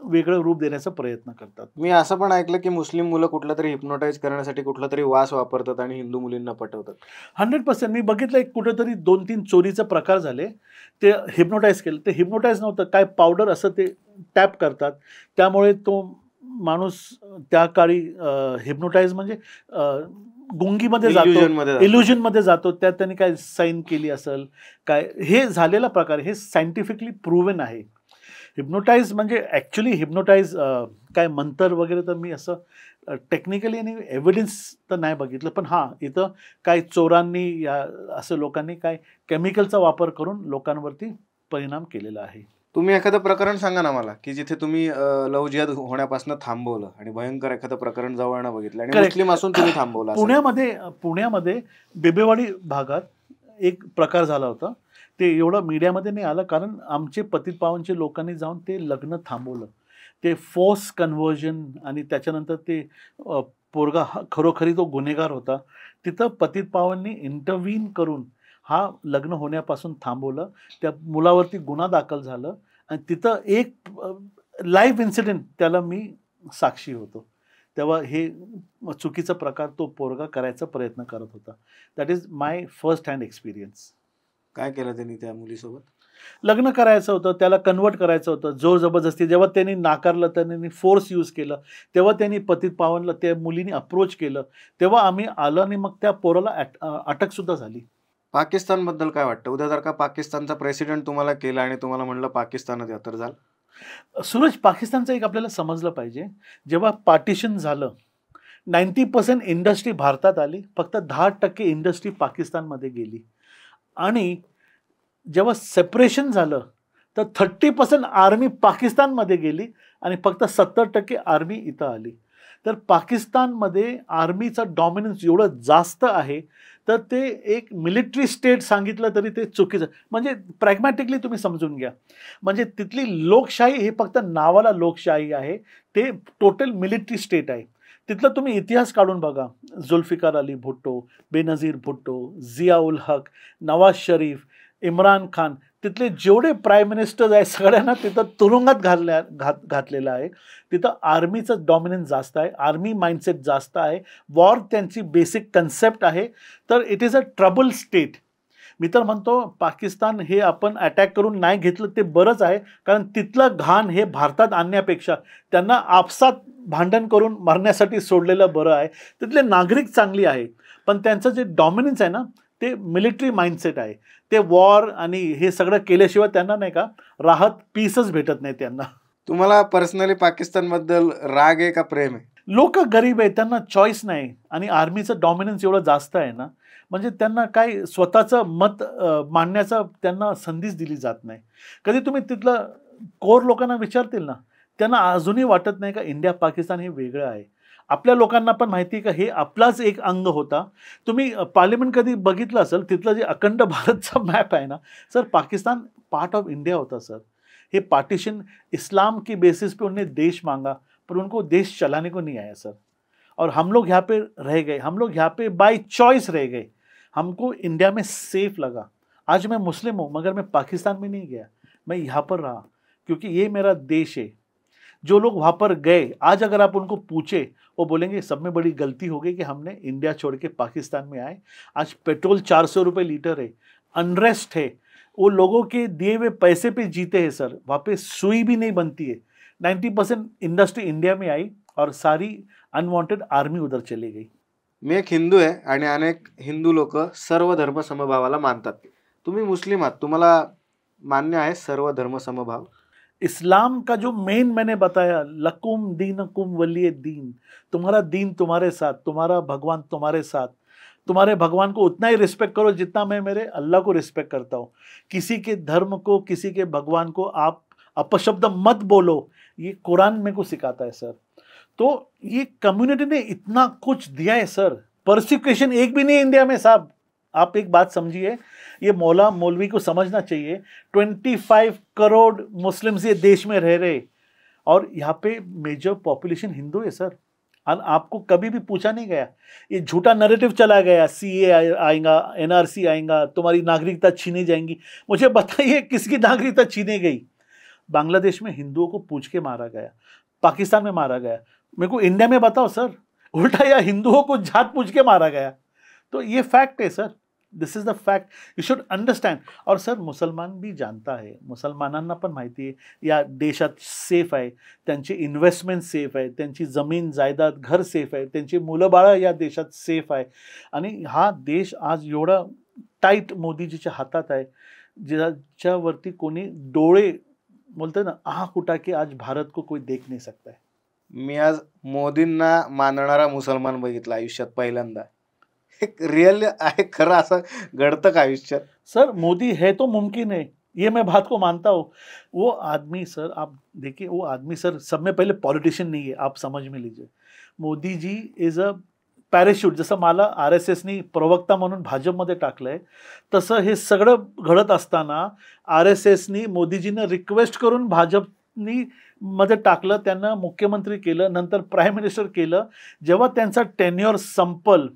वेगळं रूप देण्याचा प्रयत्न करतात. मी असं पण ऐकलं की मुस्लिम मुलं कुठलं तरी हिप्नोटाईज करण्यासाठी कुठला तरी वास वापरतात आणि हिंदू मुलींना पटवतात. 100% मी बघितलं. एक कुठेतरी 2-3 चोरीचे प्रकार झाले. ते हिप्नोटाईज केलं. ते हिप्नोटाईज नव्हतं, काय पावडर असं ते टॅप करतात. त्यामुळे तो माणूस त्या काळी हिप्नोटाईज म्हणजे गुंगीमध्ये जातो, इल्युजनमध्ये जातो. त्यात त्यांनी काय साईन केली असेल काय, हे झालेला प्रकार, हे सायंटिफिकली प्रूव्हन आहे. हिप्नोटाईज म्हणजे ॲक्च्युली हिप्नोटाईज काय मंतर वगैरे तर मी असं टेक्निकली आणि एव्हिडन्स तर नाही बघितलं. पण हां, इथं काय चोरांनी या असं लोकांनी काय केमिकलचा वापर करून लोकांवरती परिणाम केलेला आहे. तुम्ही एखादं प्रकरण सांगा ना मला, की जिथे तुम्ही लव्ह जिहाद होण्यापासून थांबवलं आणि भयंकर एखादं प्रकरण जवळनं बघितलं आणि मुस्लिम असून तुम्ही थांबवलं असं. पुण्यामध्ये बेबेवाडी भागात एक प्रकार झाला होता. ते एवढं मीडियामध्ये नाही आलं कारण आमचे पतित पावनचे लोकांनी जाऊन ते लग्न थांबवलं. ते फोर्स कन्व्हर्जन आणि त्याच्यानंतर ते पोरगा खरोखरी तो गुन्हेगार होता. तिथं पतित पावननी इंटरव्हीन करून हा लग्न होण्यापासून थांबवलं. त्या मुलावरती गुन्हा दाखल झालं आणि तिथं एक लाईव्ह इन्सिडेंट त्याला मी साक्षी होतो. तेव्हा हे चुकीचा प्रकार तो पोरगा करायचा प्रयत्न करत होता. That is my first hand experience. काय केलं त्यांनी त्या मुलीसोबत? लग्न करायचं होतं, त्याला कन्वर्ट करायचं होतं, जोर जबरदस्ती. जेव्हा त्यांनी नाकारलं, त्यांनी फोर्स यूज केलं, तेव्हा त्यांनी पतित पावनला त्या मुलीने अप्रोच केलं. तेव्हा आम्ही आलो आणि मग त्या पोराला अटकसुद्धा झाली. पाकिस्तानबद्दल काय वाटतं? उद्या जर का पाकिस्तानचा प्रेसिडेंट तुम्हाला केला आणि तुम्हाला म्हणलं पाकिस्तानात या, तर जाल? सूरज, पाकिस्तानचं एक आपल्याला समजलं पाहिजे. जेव्हा पार्टिशन झालं 90% इंडस्ट्री भारतात आली, फक्त 10% इंडस्ट्री पाकिस्तानमध्ये गेली. आणि जेव्हा सेपरेशन झालं तर 30% आर्मी पाकिस्तानमध्ये गेली आणि फक्त 70% आर्मी इथं आली. तर पाकिस्तानमध्ये आर्मीचा डॉमिनन्स एवढं जास्त आहे तर ते एक मिलिटरी स्टेट सांगितलं तरी ते चुकीचं. म्हणजे प्रॅग्मॅटिकली तुम्ही समजून घ्या. म्हणजे तिथली लोकशाही हे फक्त नावाला लोकशाही आहे, ते टोटल मिलिटरी स्टेट आहे. तिथलं तुम्ही इतिहास काढून बघा. जुल्फिकार अली भुट्टो, बेनझीर भुट्टो, जिया उल हक, नवाज शरीफ, इम्रान खान, तिथले जेवढे प्राईम मिनिस्टर्स आहेत सगळ्यांना तिथं तुरुंगात घातलेलं आहे. तिथं आर्मीचं डॉमिनन्स जास्त आहे, आर्मी माइंडसेट जास्त आहे, वॉर त्यांची बेसिक कन्सेप्ट आहे. तर it is a trouble state. मी तर म्हणतो पाकिस्तान हे आपण अटॅक करून नाही घेतलं ते बरंच आहे. कारण तिथलं घाण हे भारतात आणण्यापेक्षा त्यांना आपसात भांडण करून मरण्यासाठी सोडलेलं बरं आहे. तिथले नागरिक चांगली आहे पण त्यांचं जे डॉमिनन्स आहे ना ते मिलिटरी माइंडसेट आहे. ते वॉर आणि हे सगळं केल्याशिवाय त्यांना नाही का राहत, पीसच भेटत नाही त्यांना. तुम्हाला पर्सनली पाकिस्तानबद्दल राग आहे का प्रेम आहे? लोक गरीब आहेत, त्यांना चॉईस नाही आणि आर्मीचं डॉमिनन्स एवढं जास्त आहे ना, म्हणजे त्यांना काय स्वतःचं मत मांडण्याचा त्यांना संधीच दिली जात नाही. कधी तुम्ही तिथलं कोर लोकांना विचारतील ना, त्यांना अजूनही वाटत नाही का इंडिया पाकिस्तान हे वेगळं आहे. आपल्या लोकांना पण माहिती आहे का हे आपलाच एक अंग होता. तुम्ही पार्लिमेंट कधी बघितलं असेल, तिथलं जे अखंड भारतचा मॅप आहे ना sir, Pakistan part of India होता सर. ये पार्टीशन इस्लाम की बेसिस पे उन्होंने देश मांगा, पर उनको देश चलाने को नहीं आया सर. और हम लोग यहाँ पे रह गए, हम लोग यहाँ पे बाय चॉइस रह गए. हमको इंडिया में सेफ लगा. आज मैं मुस्लिम हूँ मगर मैं पाकिस्तान में नहीं गया, मैं यहाँ पर रहा क्योंकि ये मेरा देश है. जो लोग वहाँ पर गए, आज अगर आप उनको पूछे, वो बोलेंगे सब में बड़ी गलती हो गई कि हमने इंडिया छोड़ के पाकिस्तान में आए. आज पेट्रोल 400 रुपये लीटर है, अनरेस्ट है, वो लोगों के दिए हुए पैसे पे जीते हैं सर. वहाँ पे सुई भी नहीं बनती है. 90% इंडस्ट्री इंडिया में आई और सारी अनवॉन्टेड आर्मी उधर चली गई. मी एक हिंदू आहे आणि अनेक हिंदू लोक सर्व धर्म समभावाला मानतात. तुम्ही मुस्लिम आहात, तुम्हाला मान्य आहे सर्व धर्म समभाव? इस्लाम का जो मेन मैंने बताया, लकुम दीनकुम वलिय दीन, तुम्हारा दीन तुम्हारे साथ, तुम्हारा भगवान तुम्हारे साथ. तुम्हारे भगवान को उतना ही रिस्पेक्ट करो जितना मैं मेरे अल्लाह को रिस्पेक्ट करता हूँ. किसी के धर्म को, किसी के भगवान को आप अपशब्द मत बोलो, ये कुरान मेरे को सिखाता है सर. तो ये कम्युनिटी ने इतना कुछ दिया है सर. परसिक्यूशन एक भी नहीं इंडिया में साहब. आप एक बात समझिए, ये मौला मौलवी को समझना चाहिए. 25 करोड़ मुस्लिम्स ये देश में रह रहे और यहाँ पे मेजर पॉपुलेशन हिंदू है सर. और आपको कभी भी पूछा नहीं गया. ये झूठा नैरेटिव चला गया, सीए आएगा, एनआरसी आएगा, तुम्हारी नागरिकता छीनी जाएंगी. मुझे बताइए किसकी नागरिकता छीनी गई? बांग्लादेश में हिंदुओं को पूछ के मारा गया, पाकिस्तान में मारा गया. मेरे को इंडिया में बताओ सर, उल्टा या हिंदुओं को जात पूछ के मारा गया. तो ये फैक्ट है sir. This is the fact, you should understand. और सर मुसलमान भी जानता आहे, मुसलमानांना पण माहिती आहे या देशात सेफ आहे, त्यांची इन्व्हेस्टमेंट सेफ आहे, त्यांची जमीन जायदाद घर सेफ आहे, त्यांची मुलं बाळं या देशात सेफ आहे. आणि हा देश आज एवढा टाईट मोदीजीच्या हातात आहे, ज्याच्यावरती कोणी डोळे बोलते ना आँख उठा के आज भारत को कोई देख नहीं सकता है. मी आज मोदींना मानणारा मुसलमान बघितला आयुष्यात पहिल्यांदा. एक रियल आहे, खरं असं घडतं का आयुष्यात? सर मोदी है तो मुमकिन है, ये मैं बात को मानता हूँ. वो आदमी सर, आप देखिए वो आदमी सर सब में पहले पॉलिटिशियन नहीं है, आप समझ में लीजिए. Modi ji is a parachute. जसं मला RSSनी प्रवक्ता म्हणून भाजपमध्ये टाकलंय, तसं हे सगळं घडत असताना RSSनी मोदीजींना रिक्वेस्ट करून भाजपनी मध्ये टाकलं, त्यांना मुख्यमंत्री केलं, नंतर प्राईम मिनिस्टर केलं. जेव्हा त्यांचा टेन्युअर संपल,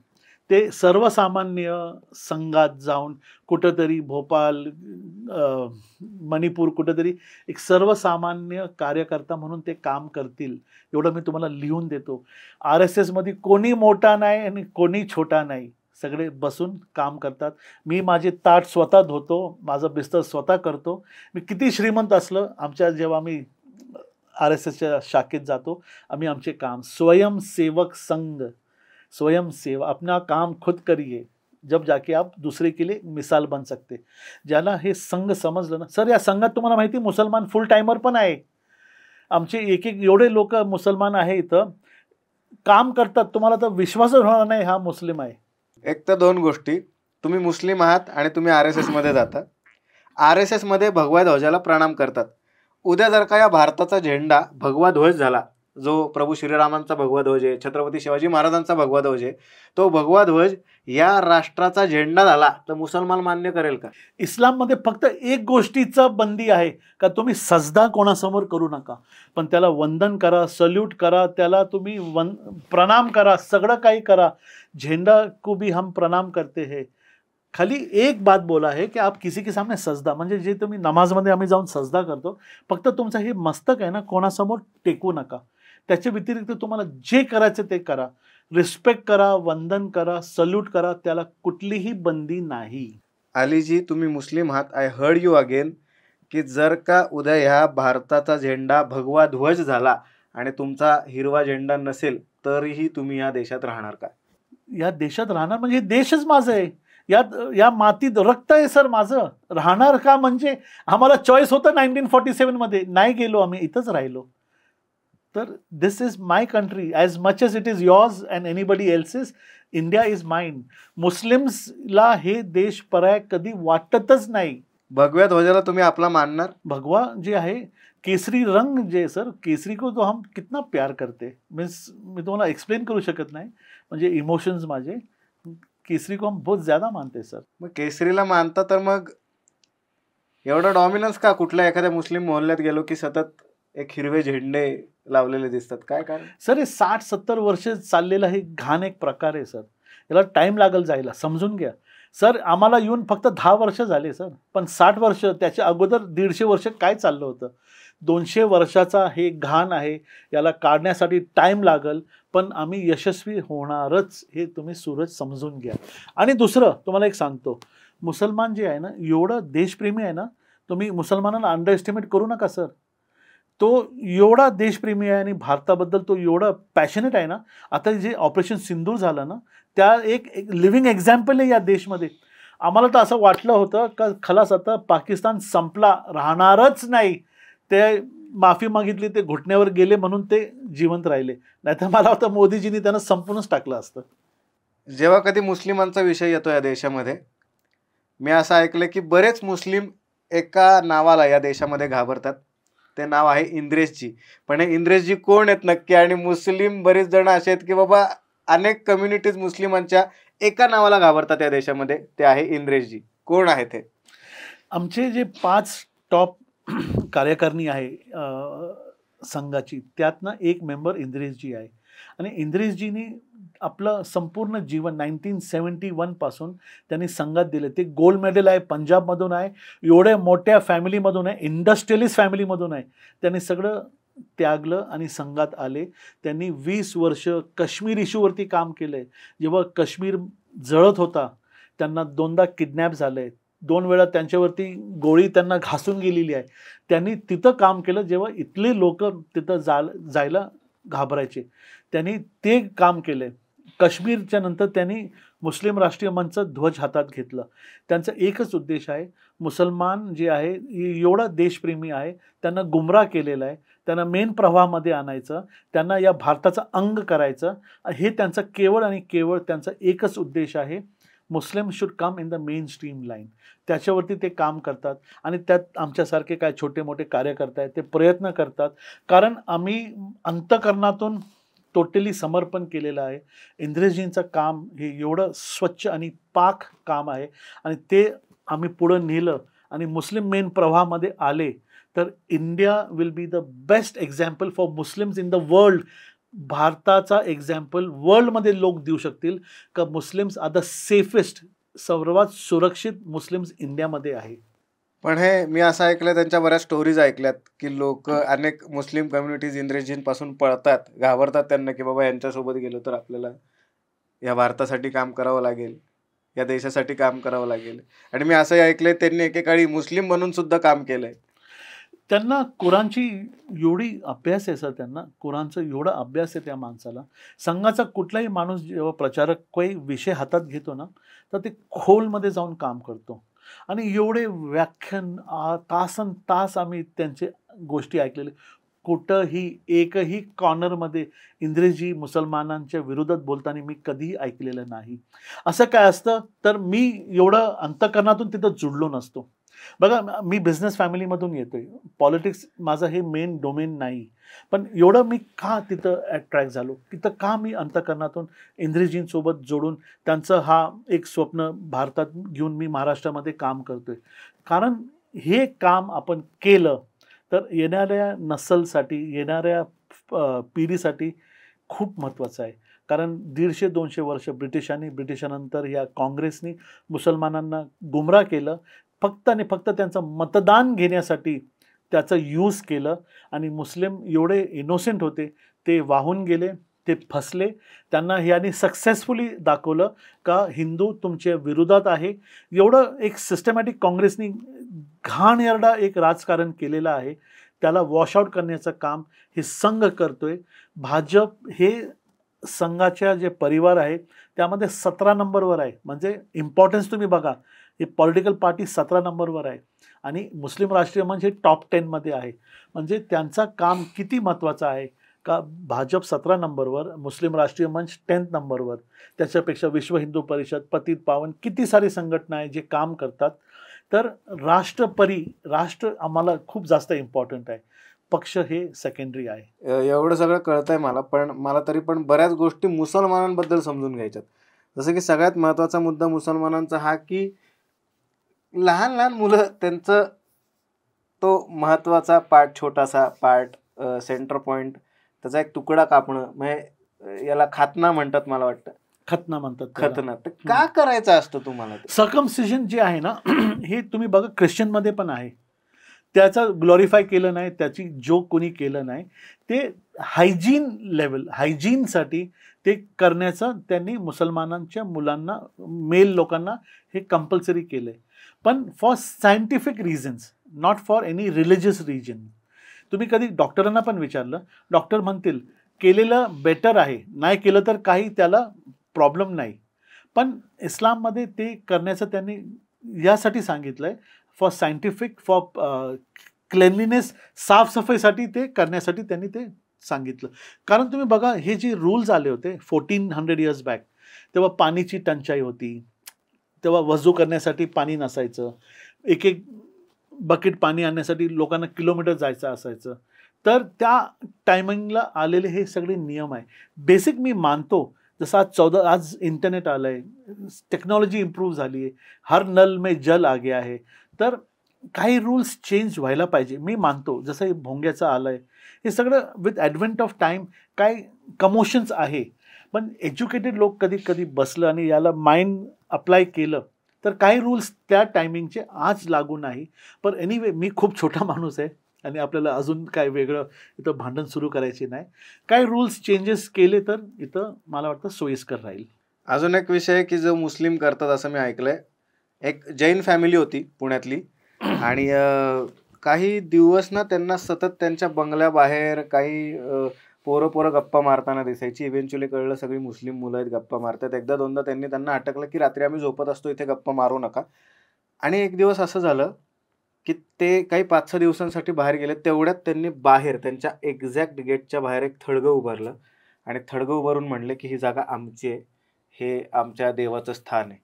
ते सर्वसामान्य संघात जाऊन कुठंतरी भोपाल, मणिपूर, कुठंतरी एक सर्वसामान्य कार्यकर्ता म्हणून ते काम करतील एवढं मी तुम्हाला लिहून देतो. RSSमध्ये कोणी मोठा नाही आणि कोणी छोटा नाही, सगळे बसून काम करतात. मी माझे ताट स्वतः धुतो, माझं बिस्तर स्वतः करतो. मी किती श्रीमंत असलं, आमच्या जेव्हा आम्ही RSSच्या शाखेत जातो, आम्ही आमचे काम स्वयंसेवक संघ, स्वयं सेवा, अपना काम खुद करिए, जब जाके आप दूसरे के लिए मिसाल बन सकते. ज्याला हे संघ समजलं ना सर, या संघात तुम्हाला माहिती मुसलमान फुल टाइमर पण आहे. आमचे एक एक एवढे लोक मुसलमान आहे इथं काम करतात, तुम्हाला तर विश्वासच होणार नाही हा मुस्लिम आहे. एक तर दोन गोष्टी, तुम्ही मुस्लिम आहात आणि तुम्ही RSS मध्ये जाता. RSS मध्ये भगवा ध्वजाला प्रणाम करतात. उद्या जर का या भारताचा झेंडा भगवा ध्वज झाला, जो प्रभू श्रीरामांचा भगवा ध्वज आहे, छत्रपती शिवाजी महाराजांचा भगवा ध्वज आहे, तो भगवा ध्वज या राष्ट्राचा झेंडा झाला, तर मुसलमान मान्य करेल का? इस्लाममध्ये फक्त एक गोष्टीचं बंदी आहे का तुम्ही सजदा कोणासमोर करू नका, पण त्याला वंदन करा, सल्यूट करा, त्याला तुम्ही प्रणाम करा, सगळं काही करा. झेंडा को भी हम प्रणाम करते हैं. खाली एक बात बोला है की आप किसी के सामने सजदा, म्हणजे जे तुम्ही नमाजमध्ये आम्ही जाऊन सजदा करतो, फक्त तुमचं हे मस्तक आहे ना कोणासमोर टेकू नका. त्याच्या व्यतिरिक्त तुम्हाला जे करायचं ते करा. रिस्पेक्ट करा, वंदन करा, सल्यूट करा, त्याला कुठलीही बंदी नाही. अलीजी, तुम्ही मुस्लिम आहात. आय हर्ड यू अगेन की जर का उद्या ह्या भारताचा झेंडा भगवा ध्वज झाला आणि तुमचा हिरवा झेंडा नसेल, तरीही तुम्ही या देशात राहणार का? या देशात राहणार म्हणजे देशच माझा आहे. या मातीत रक्त आहे सर माझं, राहणार का? म्हणजे आम्हाला चॉईस होतं 1947 मध्ये, नाही गेलो आम्ही, इथंच राहिलो. तर this is my country as much as it is yours and anybody else's. India is mine. मुस्लिम्सला हे देश पर्याय कधी वाटतच नाही. भगव्या ध्वजाला तुम्ही आपला मानणार? भगवा जे आहे, केसरी रंग जे सर, केसरी को तो हम कितना प्यार करते, मीन्स मी तुम्हाला एक्सप्लेन करू शकत नाही, म्हणजे इमोशन्स माझे. केसरी को हम बहुत ज्यादा मानते सर. मग केसरीला मानता तर मग एवढा डॉमिनन्स का? कुठल्या एखाद्या मुस्लिम मोहल्ल्यात गेलो की सतत एक हिरवे झेंडे लावलेले दिसतात, काय कारण? सर हे 60-70 वर्ष चाललेला हे घाण एक प्रकार आहे सर. याला टाइम लागल जायला, समजून घ्या सर. आम्हाला येऊन फक्त 10 वर्ष झाले सर, पण 60 वर्ष, त्याच्या अगोदर 150 वर्ष काय चाललं होतं? 200 वर्षाचा हे घाण आहे, याला काढण्यासाठी टाइम लागल, पण आम्ही यशस्वी होणारच, हे तुम्ही सूरज समजून घ्या. आणि दुसरं तुम्हाला एक सांगतो, मुसलमान जे आहे ना, एवढं देशप्रेमी आहे ना, तुम्ही मुसलमानांना अंडर एस्टिमेट करू नका सर. तो एवढा देशप्रेमी आहे आणि भारताबद्दल तो एवढा पॅशनेट आहे ना. आता जे ऑपरेशन सिंदूर झालं ना, त्या एक लिव्हिंग एक्झाम्पल आहे या देशमध्ये. आम्हाला तर असं वाटलं होतं का खलास आता पाकिस्तान संपला, राहणारच नाही. ते माफी मागितली, ते घुटण्यावर गेले म्हणून ते जिवंत राहिले, नाहीतर मला वाटतं मोदीजींनी त्यांना संपूनच टाकलं असतं. जेव्हा कधी मुस्लिमांचा विषय येतो या देशामध्ये, मी असं ऐकलं की बरेच मुस्लिम एका नावाला या देशामध्ये घाबरतात. ते नाव आहे इंद्रेशजी. पण हे इंद्रेशजी कोण आहेत नक्की? आणि मुस्लिम बरेच जण असे आहेत की बाबा अनेक कम्युनिटीज मुस्लिमांच्या एका नावाला घाबरतात या देशामध्ये, ते आहे इंद्रेशजी. कोण आहे ते? आमचे जे 5 टॉप कार्यकारिणी आहे संघाची, त्यातनं एक मेंबर इंद्रेशजी आहे. आणि इंद्रेशजींनी आपलं संपूर्ण जीवन 1971 पासून त्यांनी संघात दिले. ते गोल्ड मेडल आहे, पंजाबमधून आहे, एवढ्या मोठ्या फॅमिलीमधून आहे, इंडस्ट्रियलिस्ट फॅमिलीमधून आहे. त्यांनी सगळं त्यागलं आणि संघात आले. त्यांनी 20 वर्ष काश्मीर इश्यूवरती काम केलं आहे. जेव्हा काश्मीर जळत होता, त्यांना 2दा किडनॅप झालं आहे, 2 वेळा त्यांच्यावरती गोळी त्यांना घासून गेलेली आहे. त्यांनी तिथं काम केलं जेव्हा इथले लोक तिथं जायला घाबरायचे. त्यांनी ते काम केलं. काश्मीरच्या नंतर त्यांनी मुस्लिम राष्ट्रीय मंच ध्वज हातात घेतलं. त्यांचा एकच उद्देश आहे, मुसलमान जे आहे एवढा देशप्रेमी आहे, त्यांना गुमराह केलेला आहे, त्यांना मेन प्रवाहामध्ये आणायचं, त्यांना या भारताचं अंग करायचं. हे त्यांचं केवळ आणि केवळ त्यांचा एकच उद्देश आहे. मुस्लिम should come in the main stream line. त्याच्यावरती ते काम करतात. आणि त्यात आमच्यासारखे काय छोटे मोठे कार्यकर्ते आहेत, ते प्रयत्न करतात. कारण आम्ही अंतःकरणातून टोटली समर्पण केलेलं आहे. इंद्रेशजींचं काम हे एवढं स्वच्छ आणि पाक काम आहे, आणि ते आम्ही पुढं नेलं आणि मुस्लिम मेन प्रवाहामध्ये आले तर India will be the best example for Muslims in the world. भारताचा एक्झाम्पल वर्ल्डमध्ये लोक देऊ शकतील का मुस्लिम्स आर द सेफेस्ट, सर्वात सुरक्षित मुस्लिम्स इंडियामध्ये आहे. पण हे मी असं ऐकलं, त्यांच्या बऱ्याच स्टोरीज ऐकल्यात की लोक, अनेक मुस्लिम कम्युनिटीज इंद्रेशजींपासून पळतात, घाबरतात त्यांना की बाबा यांच्यासोबत गेलो तर आपल्याला या भारतासाठी काम करावं लागेल, या देशासाठी काम करावं लागेल. आणि मी असंही ऐकलंय त्यांनी एकेकाळी मुस्लिम बनून सुद्धा काम केलंय. त्यांना कुराणची एवढी अभ्यास आहे सर, त्यांना कुराणचा एवढा अभ्यास आहे त्या माणसाला. संघाचा कुठलाही माणूस जेव्हा प्रचारक काही विषय हातात घेतो ना, तर ते खोलमध्ये जाऊन काम करतो. आणि एवढे व्याख्यान तासन तास आम्ही त्यांचे गोष्टी ऐकलेले. कुठंही एकही कॉर्नरमध्ये इंद्रेशजी मुसलमानांच्या विरोधात बोलताना मी कधीही ऐकलेलं नाही. असं काय असतं तर मी एवढं अंतःकरणातून तिथं जुडलो नसतो. बघा, मी बिझनेस फॅमिलीमधून येतोय, पॉलिटिक्स माझं हे मेन डोमेन नाही, पण एवढं मी का तिथं अट्रॅक्ट झालो, तिथं का मी अंतःकरणातून इंद्रेशजींसोबत जोडून त्यांचं हा एक स्वप्न भारतात घेऊन मी महाराष्ट्रामध्ये काम करतोय. कारण हे काम आपण केलं तर येणाऱ्या नसलसाठी, येणाऱ्या पिढीसाठी खूप महत्त्वाचं आहे. कारण 150-200 वर्ष ब्रिटिशानंतर या काँग्रेसनी मुसलमानांना गुमराह केलं, फक्त आणि फक्त त्यांचं मतदान घेण्यासाठी त्याचं यूज केलं. आणि मुस्लिम एवढे इनोसेंट होते, ते वाहून गेले, ते फसले. त्यांना ह्यानी सक्सेसफुली दाखवलं का हिंदू तुमच्या विरोधात आहे. एवढं एक सिस्टमॅटिक काँग्रेसनी घाणेरडा एक राजकारण केलेलं आहे. त्याला वॉशआउट करण्याचं काम हे संघ करतोय. भाजप हे संघाच्या जे परिवार आहे त्यामध्ये 17 नंबरवर आहे. म्हणजे इम्पॉर्टन्स तुम्ही बघा, हे पॉलिटिकल पार्टी 17 नंबरवर आहे आणि मुस्लिम राष्ट्रीय मंच हे टॉप 10 मध्ये आहे. म्हणजे त्यांचा काम किती महत्त्वाचं आहे का भाजप 17 नंबरवर, मुस्लिम राष्ट्रीय मंच 10th नंबरवर, त्याच्यापेक्षा विश्व हिंदू परिषद, पतित पावन, किती सारी संघटना आहे जे काम करतात. तर राष्ट्र आम्हाला खूप जास्त इम्पॉर्टंट आहे, पक्ष हे सेकंडरी आहे. एवढं सगळं कळतंय मला, पण मला तरी पण बऱ्याच गोष्टी मुसलमानांबद्दल समजून घ्यायच्यात. जसं की सगळ्यात महत्त्वाचा मुद्दा मुसलमानांचा हा की लहान लहान मुलं त्यांचं तो महत्त्वाचा पार्ट, छोटासा पार्ट, सेंटर पॉईंट, त्याचा एक तुकडा कापणं, म्हणजे याला खातना म्हणतात मला वाटतं. खतना म्हणतात त्याला. खतना. तर का करायचं असतं तुम्हाला ते? सर्कमसिजन जे आहे ना हे तुम्ही बघा ख्रिश्चनमध्ये पण आहे. त्याचं ग्लोरिफाय केलं नाही, त्याची जोक कोणी केलं नाही. ते हायजीनसाठी ते करण्याचं त्यांनी मुसलमानांच्या मुलांना, मेल लोकांना हे कंपल्सरी केलंय. पण for scientific reasons, not for any religious reason. तुम्ही कधी डॉक्टरांना पण विचारलं, डॉक्टर म्हणतील केलेलं बेटर आहे, नाही केलं तर काही त्याला प्रॉब्लेम नाही. पण इस्लाममध्ये ते करण्याचं त्यांनी यासाठी सांगितलंय, फॉर सायंटिफिक, फॉर क्लेनलीनेस, साफसफाईसाठी ते करण्यासाठी त्यांनी ते सांगितलं. कारण तुम्ही बघा, हे जे रूल्स आले होते 1400 इयर्स बॅक, तेव्हा पाणीची टंचाई होती, तेव्हा वजू करण्यासाठी पाणी नसायचं, एक एक बकेट पाणी आणण्यासाठी लोकांना किलोमीटर जायचं असायचं. तर त्या टायमिंगला आलेले हे सगळे नियम आहे. बेसिक मी मानतो, जसं आज इंटरनेट आलं आहे, टेक्नॉलॉजी इम्प्रूव्ह झाली आहे, हर नल में जल आ गया आहे. तर काही रूल्स चेंज व्हायला पाहिजे, मी मानतो. जसं हे भोंग्याचं आलं आहे, हे सगळं विथ ॲडव्हेंट ऑफ टाईम काही कमोशन्स आहे. पण एज्युकेटेड लोक कधी कधी बसलं आणि याला माइंड अप्लाय केलं तर काही रूल्स त्या टायमिंगचे आज लागू नाही. पण एनिवे, मी खूप छोटा माणूस आहे आणि आपल्याला अजून काय वेगळं इथं भांडण सुरू करायचे नाही. काही रूल्स चेंजेस केले तर इथं मला वाटतं सोयीस्कर राहील. अजून एक विषय की जो मुस्लिम करतात असं मी ऐकलंय. एक जैन फॅमिली होती पुण्यातली आणि काही दिवस ना त्यांना सतत त्यांच्या बंगल्याबाहेर काही पोरं गप्पा मारताना दिसायची. इव्हेंच्युअली कळलं सगळी मुस्लिम मुलं आहेत, गप्पा मारतात. एकदा दोनदा त्यांनी त्यांना अटकलं की रात्री आम्ही झोपत असतो, इथे गप्पा मारू नका. आणि एक दिवस असं झालं की ते काही 5-6 दिवसांसाठी बाहेर गेले. तेवढ्यात त्यांनी बाहेर त्यांच्या एक्झॅक्ट गेटच्या बाहेर एक थडगं उभारलं आणि थडगं उभारून म्हणले की ही जागा आमची आहे, हे आमच्या देवाचं स्थान आहे.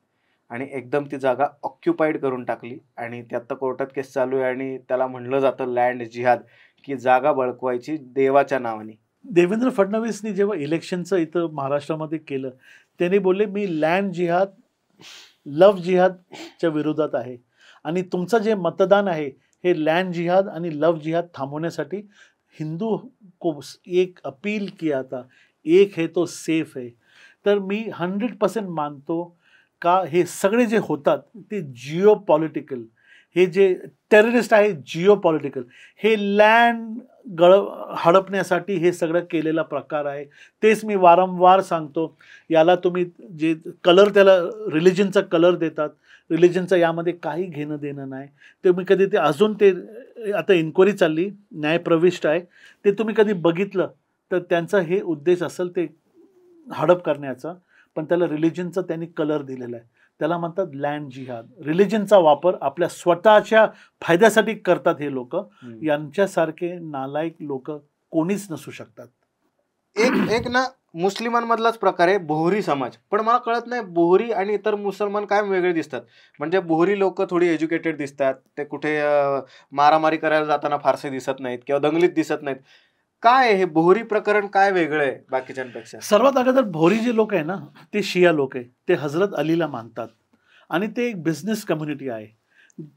आणि एकदम ती जागा ऑक्युपाईड करून टाकली. आणि ते आत्ता कोर्टात केस चालू आहे आणि त्याला म्हणलं जातं लँड जिहाद, की जागा बळकवायची देवाच्या नावाने. देवेंद्र फडणवीसनी जेव्हा इलेक्शनचं इथं महाराष्ट्रामध्ये केलं, त्यांनी बोलले मी लँड जिहाद, लव्ह जिहादच्या विरोधात आहे आणि तुमचं जे मतदान आहे हे लँड जिहाद आणि लव्ह जिहाद थांबवण्यासाठी हिंदू को एक अपील किया था, एक है तो सेफ है. तर मी 100% मानतो का हे सगळे जे होतात ते जिओ पॉलिटिकल, हे जे टेररिस्ट आहे जिओ पॉलिटिकल, हे लँड हडपण्यासाठी हे सगळं केलेला प्रकार आहे. तेच मी वारंवार सांगतो. याला तुम्ही जे कलर, त्याला रिलिजनचा कलर देतात, रिलिजनचं यामध्ये काही घेणं देणं नाही. तुम्ही कधी ते अजून ते आता इन्क्वायरी चालली, न्यायप्रविष्ट आहे, ते तुम्ही कधी बघितलं तर त्यांचा हे उद्देश असेल ते हडप करण्याचा, पण त्याला रिलिजनचा त्यांनी कलर दिलेला आहे. त्याला म्हणतात लँड जिहाद. रिलिजनचा वापर आपल्या स्वतःच्या फायद्यासाठी करतात हे लोक. यांच्यासारखे नालायक लोक कोणीच नसू शकतात. एक ना मुस्लिमांमधलाच प्रकार आहे बोहरी समाज. पण मला कळत नाही बोहरी आणि इतर मुसलमान काय वेगळे दिसतात. म्हणजे बोहरी लोक थोडी एज्युकेटेड दिसतात, ते कुठे मारामारी करायला जाताना फारसे दिसत नाहीत किंवा दंगलीत दिसत नाहीत. काय हे बोहरी प्रकरण काय वेगळं आहे बाकीच्यांपेक्षा? सर्वात अगोदर भोरी जे लोक आहे ना, ते शिया लोक आहे. ते हजरत अलीला मानतात आणि ते एक बिझनेस कम्युनिटी आहे.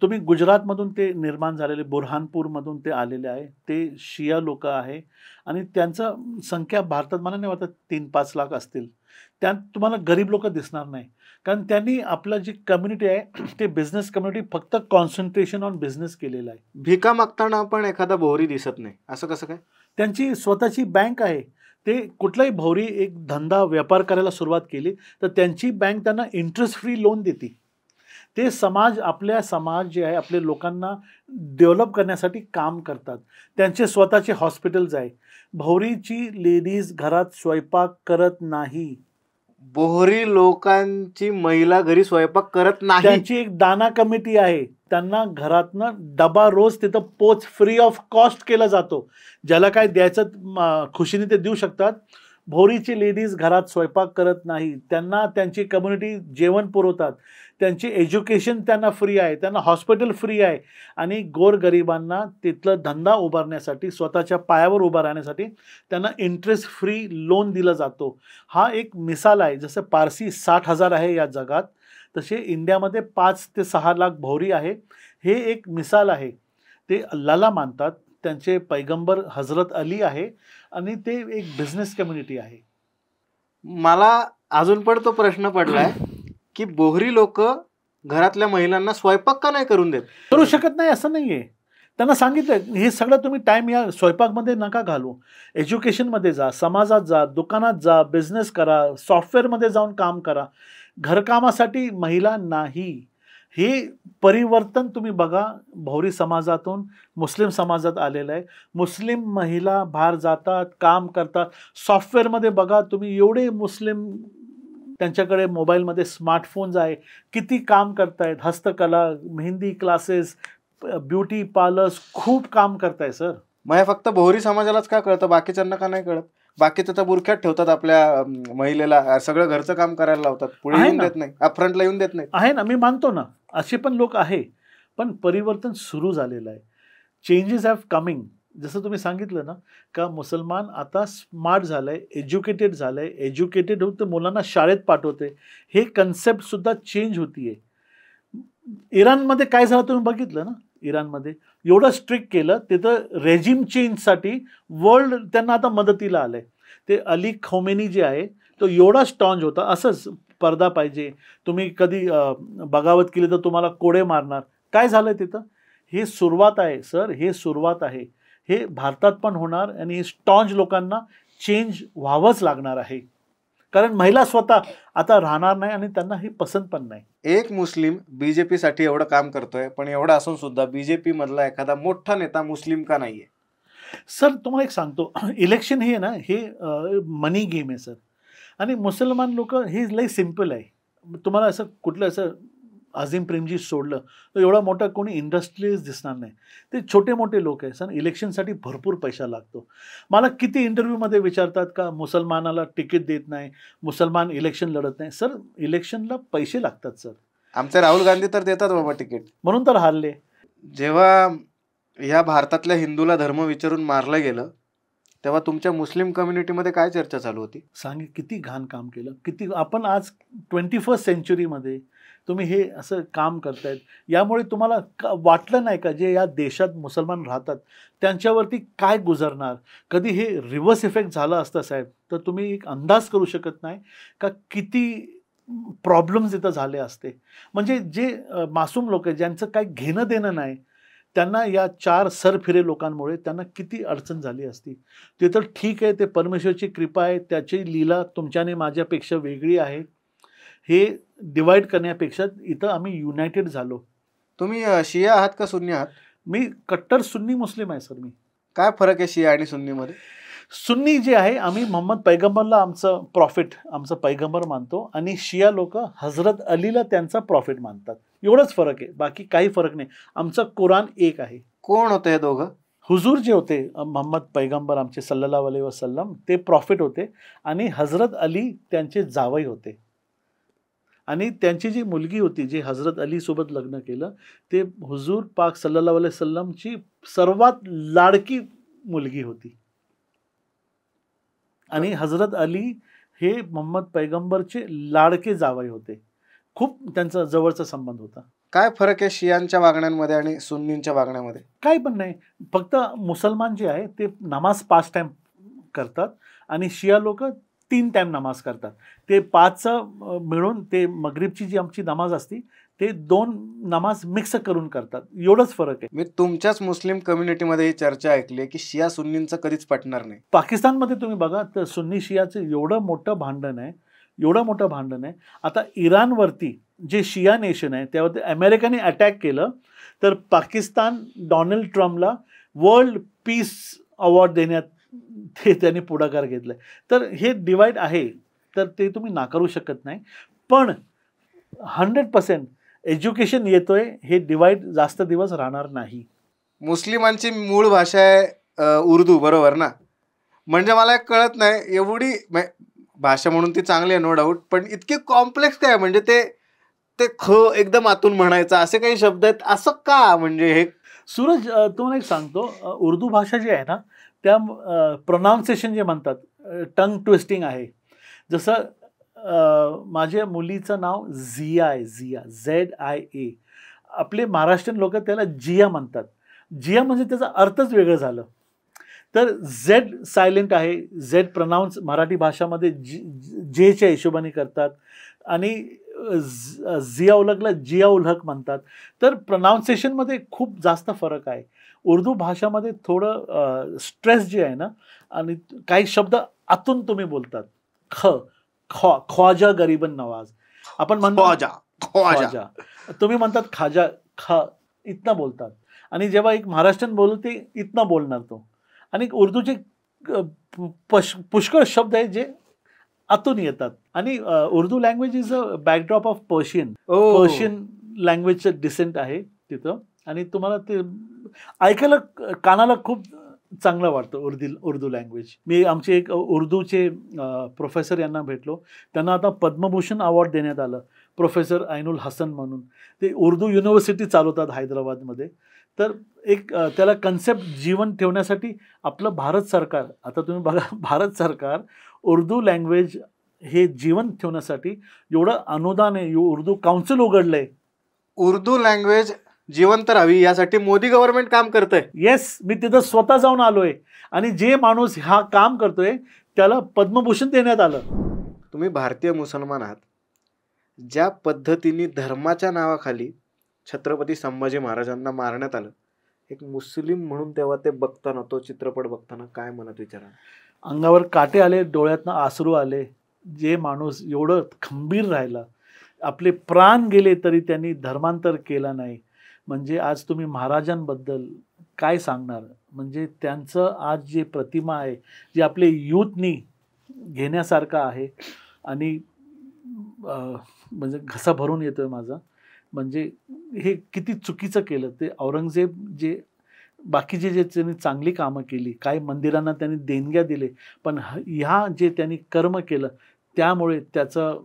तुम्ही गुजरातमधून ते निर्माण झालेले, बुरहानपूरमधून ते आलेले आहे. ते शिया लोक आहे आणि त्यांचं संख्या भारतात मला नाही वाटत 3-5 लाख असतील. त्यात तुम्हाला गरीब लोक दिसणार नाही, कारण त्यांनी आपलं जी कम्युनिटी आहे ते बिझनेस कम्युनिटी फक्त कॉन्सन्ट्रेशन ऑन बिझनेस केलेलं आहे. भिका मागताना पण एखादा बोहरी दिसत नाही, असं कसं काय? त्यांची स्वतःची बँक आहे. ते कुठलाही भोवरी एक धंदा व्यापार करायला सुरुवात केली तर त्यांची बँक त्यांना इंटरेस्ट फ्री लोन देते. ते समाज आपल्या समाज जे आहे आपल्या लोकांना डेव्हलप करण्यासाठी काम करतात. त्यांचे स्वतःचे हॉस्पिटल्स आहे. भोवरीची लेडीज घरात स्वयंपाक करत नाही. बोहरी लोकांची महिला घरी स्वयंपाक करत नाही. त्यांची एक दाना कमिटी आहे. त्यांना घरातनं डबा रोज तिथं पोच फ्री ऑफ कॉस्ट केला जातो. ज्याला काय द्यायचं खुशीने ते देऊ शकतात. भोरीची लेडीज घरात स्वयंपाक करत नाही. त्यांना त्यांची कम्युनिटी जेवण पुरवतात. त्यांची एज्युकेशन त्यांना फ्री आहे. त्यांना हॉस्पिटल फ्री आहे. आणि गोरगरिबांना तिथलं धंदा उभारण्यासाठी स्वतःच्या पायावर उभा राहण्यासाठी त्यांना इंटरेस्ट फ्री लोन दिला जातो. हा एक मिसाल आहे. जसं पारसी 60,000 आहे या जगात, तसे इंडियामध्ये 5 ते 6 लाख भोवरी आहे. हे एक मिसाल आहे. ते अल्लाला मानतात. त्यांचे पैगंबर हजरत अली आहे आणि ते एक बिझनेस कम्युनिटी आहे. मला अजून पण तो प्रश्न पडलाय की बोहरी लोक घरातल्या महिलांना स्वयंपाक का नाही करून देत? करू शकत नाही असं नाहीये. त्यांना सांगितलं हे सगळं तुम्ही टाइम या स्वयंपाकमध्ये नका घालू. एज्युकेशनमध्ये जा, समाजात जा, दुकानात जा, बिझनेस करा, सॉफ्टवेअरमध्ये जाऊन काम करा. घरकामासाठी महिला नाही. हे परिवर्तन तुम्ही बघा भोवरी समाजातून मुस्लिम समाजात आलेलं आहे. मुस्लिम महिला बाहेर जातात, काम करतात. सॉफ्टवेअरमध्ये बघा तुम्ही एवढे मुस्लिम त्यांच्याकडे मोबाईलमध्ये स्मार्टफोन्स आहे. किती काम करतायत. हस्तकला, मेहंदी क्लासेस, ब्युटी पार्लर्स खूप काम करताय सर. मग फक्त बोहरी समाजालाच का कळतं, बाकीच्यांना का नाही कळत? बाकीचं तर बुरख्यात ठेवतात आपल्या महिलेला, सगळं घरचं काम करायला लावतात, पुढे येऊन देत नाही, अपफ्रंटला येऊन देत नाही. आहे ना, मी मानतो ना, असे पण लोक आहे. पण परिवर्तन सुरू झालेलं आहे. Changes have coming. जसं तुम्ही सांगितलं ना का मुसलमान आता स्मार्ट झालंय, एज्युकेटेड झालंय. एज्युकेटेड होऊन ते मुलांना शाळेत पाठवते. हे कन्सेप्ट सुद्धा चेंज होतीये. इराणमध्ये काय झालं तुम्ही बघितलं ना. इराणमध्ये एवढं स्ट्रिक्ट केलं, तिथं रेजिम चेंजसाठी वर्ल्ड त्यांना आता मदतीला आलंय. ते अली खोमेनी जे आहे तो एवढा स्ट्रॉंग होता. असंच पर्दा पाहिजे, तुम्ही कधी बगावत केली तर तुम्हाला कोडे मारणार. काय झालं तिथं? हे सुरुवात आहे सर, हे सुरुवात आहे. हे भारतात पण होणार आणि हे स्टॉंज लोकांना चेंज व्हावंच लागणार आहे. कारण महिला स्वतः आता राहणार नाही आणि त्यांना हे पसंत पण नाही. एक मुस्लिम बीजेपी साठी एवढं काम करतोय, पण एवढं असून सुद्धा बीजेपी मधला एखादा मोठा नेता मुस्लिम का नाहीये? सर तुम्हाला एक सांगतो, इलेक्शन हे ना हे मनी गेम आहे सर. आणि मुसलमान लोक हे लई सिम्पल आहे. तुम्हाला असं कुठलं असं अझीम प्रेमजी सोडलं तर एवढा मोठा कोणी इंडस्ट्रीज दिसणार नाही. ते छोटे मोठे लोक आहे सर. इलेक्शनसाठी भरपूर पैसा लागतो. मला किती इंटरव्ह्यूमध्ये विचारतात का मुसलमानाला तिकीट देत नाही, मुसलमान इलेक्शन लढत नाही. सर इलेक्शनला पैसे लागतात सर. आमचे राहुल गांधी तर देतात बाबा तिकीट, म्हणून तर हारले. जेव्हा ह्या भारतातल्या हिंदूला धर्म विचारून मारलं गेलं तेव्हा तुमच्या मुस्लिम कम्युनिटीमध्ये काय चर्चा चालू होती? सांगे किती घाण काम केलं. किती आपण आज 21st सेंचुरीमध्ये तुम्ही हे असं काम करतायत. यामुळे तुम्हाला वाटलं नाही का जे या देशात मुसलमान राहतात त्यांच्यावरती काय गुजरणार? कधी हे रिव्हर्स इफेक्ट झाला असता साहेब तर तुम्ही एक अंदाज करू शकत नाही का किती प्रॉब्लेम्स इथं झाले असते. म्हणजे जे मासूम लोक आहेत ज्यांचं काही घेणं देणं नाही त्यांना या 4 सरफिरे लोकांमुळे त्यांना किती अडचण झाली असती. ते तर ठीक आहे, ते परमेश्वरची कृपा आहे, त्याची लीला तुमच्याने माझ्यापेक्षा वेगळी आहे. हे डिवाइड करण्यापेक्षा इथं आम्ही युनायटेड झालो. तुम्ही शिया आहात का सुन्नी आहात? मी कट्टर सुन्नी मुस्लिम आहे सर. मी काय फरक आहे शिया आणि सुन्नीमध्ये? सुन्नी जे आहे आम्ही मोहम्मद पैगंबरला आमचं प्रॉफिट, आमचं पैगंबर मानतो आणि शिया लोक हजरत अलीला त्यांचा प्रॉफिट मानतात. एवढंच फरक आहे, बाकी काही फरक नाही. आमचं कुराण एक आहे. कोण होते हे दोघं? हुजूर जे होते मोहम्मद पैगंबर आमचे सल्लल्लाहु अलैहि वसल्लम ते प्रॉफिट होते आणि हजरत अली त्यांचे जावई होते. आणि त्यांची जी मुलगी होती जे हजरत अली सोबत लग्न केलं ते हुजूर पाक सल्लल्लाहु अलैहि वसल्लमची सर्वात लाडकी मुलगी होती. आणि हजरत अली हे मोहम्मद पैगंबरचे लाडके जावई होते. खूप त्यांचा जवळचा संबंध होता. काय फरक आहे शियांच्या वागण्यांमध्ये आणि सुन्नींच्या वागण्यामध्ये? काही पण नाही. फक्त मुसलमान जे आहे ते नमाज 5 टाइम करतात आणि शिया लोक 3 टाइम नमाज करतात. ते 5 मिळून ते मगरिबची जी आमची नमाज असती ते 2 नमाज मिक्स करून करतात. एवढंच फरक आहे. मी तुमच्याच मुस्लिम कम्युनिटीमध्ये ही चर्चा ऐकली की शिया सुन्नींचं कधीच पटणार नाही. पाकिस्तानमध्ये तुम्ही बघा तर सुन्नी शियाचं एवढं मोठं भांडण आहे, एवढं मोठं भांडण आहे. आता इराणवरती जे शिया नेशन आहे त्यावर अमेरिकेने अटॅक केलं, तर पाकिस्तान डोनाल्ड ट्रम्पला वर्ल्ड पीस अवॉर्ड देण्यात ते त्यांनी पुढाकार घेतला. तर हे डिवाईड आहे, तर ते तुम्ही नाकारू शकत नाही. पण 100% एज्युकेशन येतोय, हे डिवाईड जास्त दिवस राहणार नाही. मुस्लिमांची मूळ भाषा आहे उर्दू, बरोबर ना? म्हणजे मला एक कळत नाही, एवढी भाषा म्हणून ती चांगली आहे नो डाऊट, पण इतकी कॉम्प्लेक्स काय? म्हणजे ते ते ख एकदम आतून म्हणायचं असे काही शब्द आहेत, असं का? म्हणजे हे सूरज, तुम्हाला एक सांगतो, उर्दू भाषा जी आहे ना, त्या प्रोनाऊन्सिएशन जे म्हणतात, टंग ट्विस्टिंग आहे. जसं माझ्या मुलीचं नाव झिया आहे, झिया, ZIA. आपले महाराष्ट्रीयन लोक त्याला जिया म्हणतात. जिया म्हणजे त्याचा अर्थच वेगळं झालं. तर झेड सायलेंट आहे, झेड प्रोनाऊन्स मराठी भाषामध्ये जेच्या हिशोबाने करतात, आणि झिया उलगला जिया उलहक म्हणतात. तर प्रोनाऊन्सिएशनमध्ये खूप जास्त फरक आहे. उर्दू भाषामध्ये थोडं स्ट्रेस जे आहे ना, आणि काही शब्द आतून तुम्ही बोलतात. ख्वाजा गरीबन नवाज आपण म्हणतो, ख्वाजा तुम्ही म्हणतात, खाजा इतना बोलतात. आणि जेव्हा एक महाराष्ट्रीयन बोलू ते इतना बोलणार तो. आणि उर्दूचे पुष्कळ शब्द आहेत जे आतून येतात. आणि Urdu language is a backdrop of Persian लँग्वेजचं डिसेंट आहे तिथं. आणि तुम्हाला ते ऐकायला कानाला खूप चांगलं वाटतं उर्दू लँग्वेज. मी आमचे एक उर्दूचे प्रोफेसर यांना भेटलो, त्यांना आता पद्मभूषण अवॉर्ड देण्यात आलं, प्रोफेसर ऐनुल हसन म्हणून. ते उर्दू युनिव्हर्सिटी चालवतात हैदराबादमध्ये. तर एक त्याला कन्सेप्ट जीवन ठेवण्यासाठी आपलं भारत सरकार, आता तुम्ही बघा, भारत सरकार उर्दू लँग्वेज हे जीवन ठेवण्यासाठी एवढं अनुदान आहे, उर्दू काउन्सिल उघडलंय. उर्दू लँग्वेज जिवंत राहावी यासाठी मोदी गव्हर्नमेंट काम करतंय. येस, मी तिथं स्वतः जाऊन आलोय, आणि जे माणूस हा काम करतोय त्याला पद्मभूषण देण्यात आलं. तुम्ही भारतीय मुसलमान आहात, ज्या पद्धतीने धर्माच्या नावाखाली छत्रपती संभाजी महाराजांना मारण्यात आलं, एक मुस्लिम म्हणून तेव्हा ते बघताना, तो चित्रपट बघताना काय मनात विचार आला? अंगावर काटे आले, डोळ्यातनं आसरू आले. जे माणूस एवढं खंबीर राहिला, आपले प्राण गेले तरी त्यांनी धर्मांतर केला नाही. म्हणजे आज तुम्ही महाराजांबद्दल काय सांगणार? म्हणजे त्यांचं आज जे प्रतिमा आहे, जे आपले यूथनी घेण्यासारखं आहे, आणि म्हणजे घसा भरून येतोय माझा. म्हणजे हे किती चुकीचं केलं ते औरंगजेब. जे बाकीचे जे त्यांनी चांगली कामं केली, काही मंदिरांना त्यांनी देणग्या दिले, पण ह्या जे त्यांनी कर्म केलं त्यामुळे त्याचं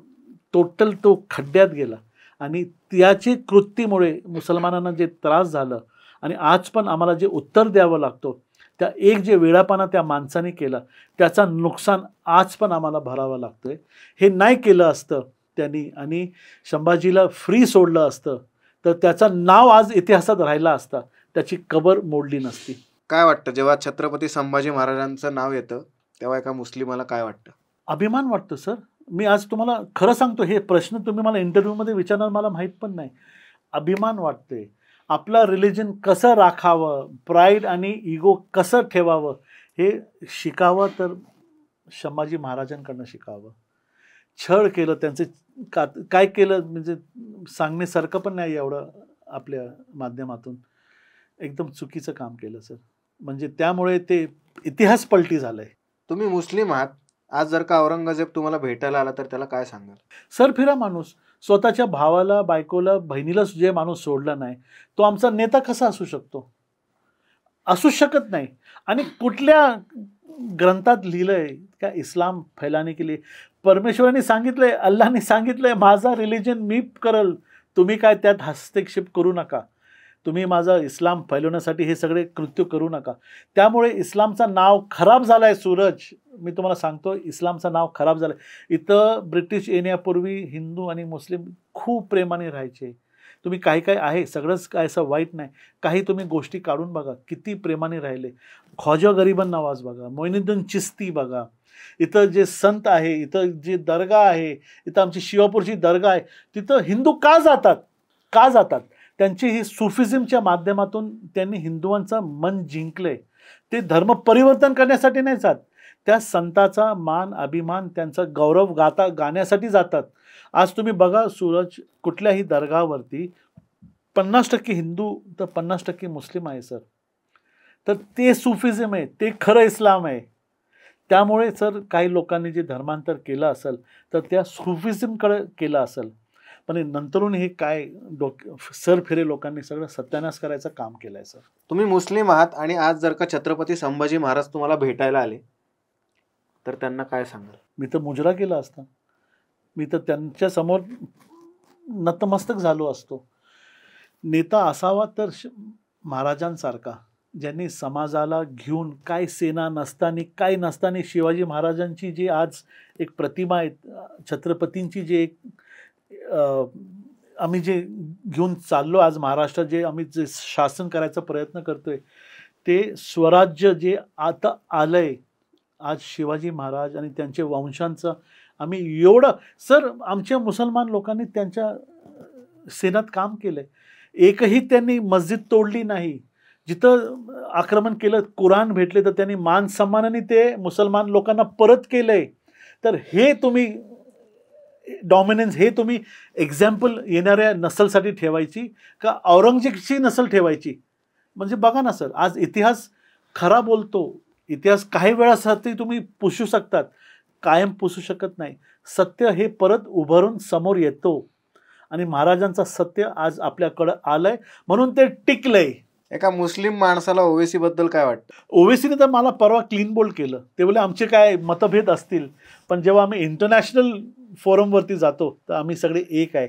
टोटल तो खड्ड्यात गेला. आणि त्याची कृतीमुळे मुसलमानांना जे त्रास झालं, आणि आज पण आम्हाला जे उत्तर द्यावं लागतो, त्या एक जे वेडापणा त्या माणसाने केला त्याचा नुकसान आज पण आम्हाला भरावं लागतोय. हे नाही केलं असतं त्यांनी, आणि संभाजीला फ्री सोडलं असतं, तर त्याचं नाव आज इतिहासात राहिला असता, त्याची कबर मोडली नसती. काय वाटतं जेव्हा छत्रपती संभाजी महाराजांचं नाव येतं तेव्हा एका मुस्लिमाला काय वाटतं? अभिमान वाटतो सर. मी आज तुम्हाला खरं सांगतो, हे प्रश्न तुम्ही मला इंटरव्ह्यूमध्ये विचारणार, मला माहीत पण नाही. अभिमान वाटते. आपलं रिलिजन कसं राखावं, प्राईड आणि इगो कसं ठेवावं, हे शिकावं तर संभाजी महाराजांकडनं शिकावं. छळ केलं त्यांचे, काय केलं म्हणजे सांगण्यासारखं पण नाही एवढं आपल्या माध्यमातून. एकदम चुकीचं काम केलं सर. म्हणजे त्यामुळे ते इतिहास पलटी झालाय. तुम्ही मुस्लिम आहात, आज जर का औरंगजेब तुम्हाला भेटायला आला तर त्याला काय सांगाल? सर फिरा माणूस, स्वतःच्या भावाला, बायकोला, बहिणीला जे माणूस सोडला नाही, तो आमचा नेता कसा असू शकतो? असू शकत नाही. आणि कुठल्या ग्रंथात लिहिलंय का इस्लाम फैलाने के लिए? परमेश्वराने सांगितलंय, अल्लाने सांगितलंय, माझा रिलिजन मी करल, तुम्ही काय त्यात हस्तक्षेप करू नका, तुम्ही माझा इस्लाम फैलवण्यासाठी हे सगळे कृत्य करू नका. त्यामुळे इस्लामचं नाव खराब झालं आहे सूरज. मी तुम्हाला सांगतो, इस्लामचं नाव खराब झालं आहे. इथं ब्रिटिश येण्यापूर्वी हिंदू आणि मुस्लिम खूप प्रेमाने राहायचे. तुम्ही काही काही आहे, सगळंच काय असं वाईट नाही, काही तुम्ही गोष्टी काढून बघा, किती प्रेमाने राहिले. ख्वाजा गरीबन नवाज बघा, मोइनुद्दीन चिश्ती बघा, इथं जे संत आहे, इथं जे दर्गा आहे, इथं आमची शिवापूरची दर्गा आहे, तिथं हिंदू का जातात? का जातात? त्यांची ही सुफिझमच्या माध्यमातून त्यांनी हिंदुवांचं मन जिंकलंय. ते धर्म परिवर्तन करण्यासाठी नाही जात, त्या संताचा मान, अभिमान, त्यांचा गौरव गाण्यासाठी जातात. आज तुम्ही बघा सूरज, कुठल्याही दर्गावरती 50% हिंदू तर 50% मुस्लिम आहे सर. तर ते सुफिझम आहे, ते खरं इस्लाम आहे. त्यामुळे सर काही लोकांनी जे धर्मांतर केलं असेल तर त्या सुफिझमकडे केलं असेल, पण नंतरून हे काय सर फिरे लोकांनी सगळं सत्यानाश करायचं काम केलं आहे सर. तुम्ही मुस्लिम आहात आणि आज जर का छत्रपती संभाजी महाराज तुम्हाला भेटायला आले तर त्यांना काय सांगाल? मी तर मुजरा केला असता. मी तर त्यांच्या समोर नतमस्तक झालो असतो. नेता असावा तर महाराजांसारखा, ज्यांनी समाजाला घेऊन काय सेना नसताना काय नसताना शिवाजी महाराजांची जी आज एक प्रतिमा आहे, छत्रपतींची जे एक आम्ही जे घेऊन चाललो आज महाराष्ट्रात, जे आम्ही जे शासन करायचा प्रयत्न करतोय, ते स्वराज्य जे आता आलंय आज शिवाजी महाराज आणि त्यांच्या वंशांचं आम्ही एवढं सर, आमच्या मुसलमान लोकांनी त्यांच्या सेनात काम केलंय. एकही त्यांनी मस्जिद तोडली नाही. जिथं आक्रमण केलं, कुराण भेटले तर त्यांनी मान सन्मानाने ते मुसलमान लोकांना परत केलंय. तर हे तुम्ही डॉमिनन्स, हे तुम्ही एक्झाम्पल येणाऱ्या नसलसाठी ठेवायची का औरंगजेबची नसल ठेवायची? म्हणजे बघा ना सर, आज इतिहास खरा बोलतो. इतिहास काही वेळासाठी तुम्ही पुसू शकतात, कायम पुसू शकत नाही. सत्य हे परत उभारून समोर येतो आणि महाराजांचं सत्य आज आपल्याकडं आलंय म्हणून ते टिकलंय. एका मुस्लिम माणसाला ओवेसी बद्दल काय वाटतं? ओवेसीने तर मला परवा क्लीन बोल्ड केलं. ते बोले आमचे काय मतभेद असतील, पण जेव्हा आम्ही इंटरनॅशनल फोरमवरती जातो तर आम्ही सगळे एक आहे.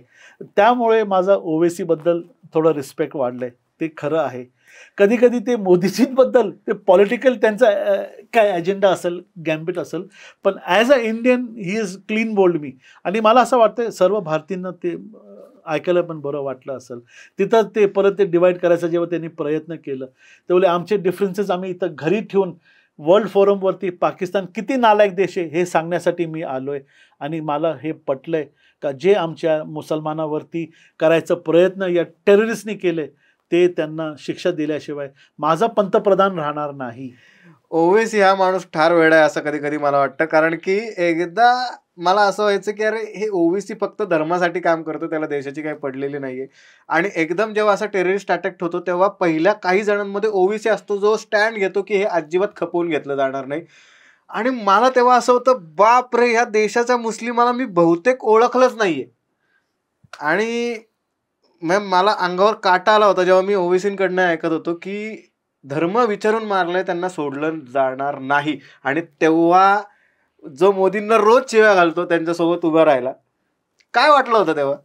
त्यामुळे माझा ओवेसीबद्दल थोडं रिस्पेक्ट वाढलंय. ते खरं आहे. कधी कधी ते मोदीजींबद्दल ते पॉलिटिकल त्यांचा काय अजेंडा असेल, गॅम्बिट असेल, पण as a Indian he is clean bold मी. आणि मला असं वाटतं सर्व भारतीयांना ते ऐकायला पण बरं वाटलं असेल. तिथं ते परत ते डिवाईड करायचा जेव्हा त्यांनी प्रयत्न केलं, ते बोले आमचे डिफरन्सेस आम्ही इथं घरी ठेवून वर्ल्ड फोरमवरती पाकिस्तान किती नालायक देश आहे हे सांगण्यासाठी मी आलो आहे. आणि मला हे पटलं आहे का जे आमच्या मुसलमानावरती करायचा प्रयत्न या टेररिस्टनी केले ते त्यांना शिक्षा दिल्याशिवाय माझा पंतप्रधान राहणार नाही. ओवेसी हा माणूस ठार वेडा आहे असं कधी कधी मला वाटतं. कारण की एकदा मला असं व्हायचं की अरे हे ओवेसी फक्त धर्मासाठी काम करतो, त्याला देशाची काही पडलेली नाहीये. आणि एकदम जेव्हा असा टेररिस्ट अटॅक होतो तेव्हा पहिल्या काही जणांमध्ये ओवेसी असतो जो स्टँड घेतो की हे अजिबात खपवून घेतलं जाणार नाही. आणि मला तेव्हा असं होतं, बाप रे, ह्या देशाच्या मुस्लिमाला मी बहुतेक ओळखलंच नाहीये. आणि मला अंगावर काटा आला होता जेव्हा मी ओवेसींकडनं ऐकत होतो की धर्म विचारून मारलंय, त्यांना सोडलं जाणार नाही. आणि तेव्हा जो मोदींना रोज शिव्या घालतो त्यांच्यासोबत उभा राहिला, काय वाटलं होतं तेव्हा?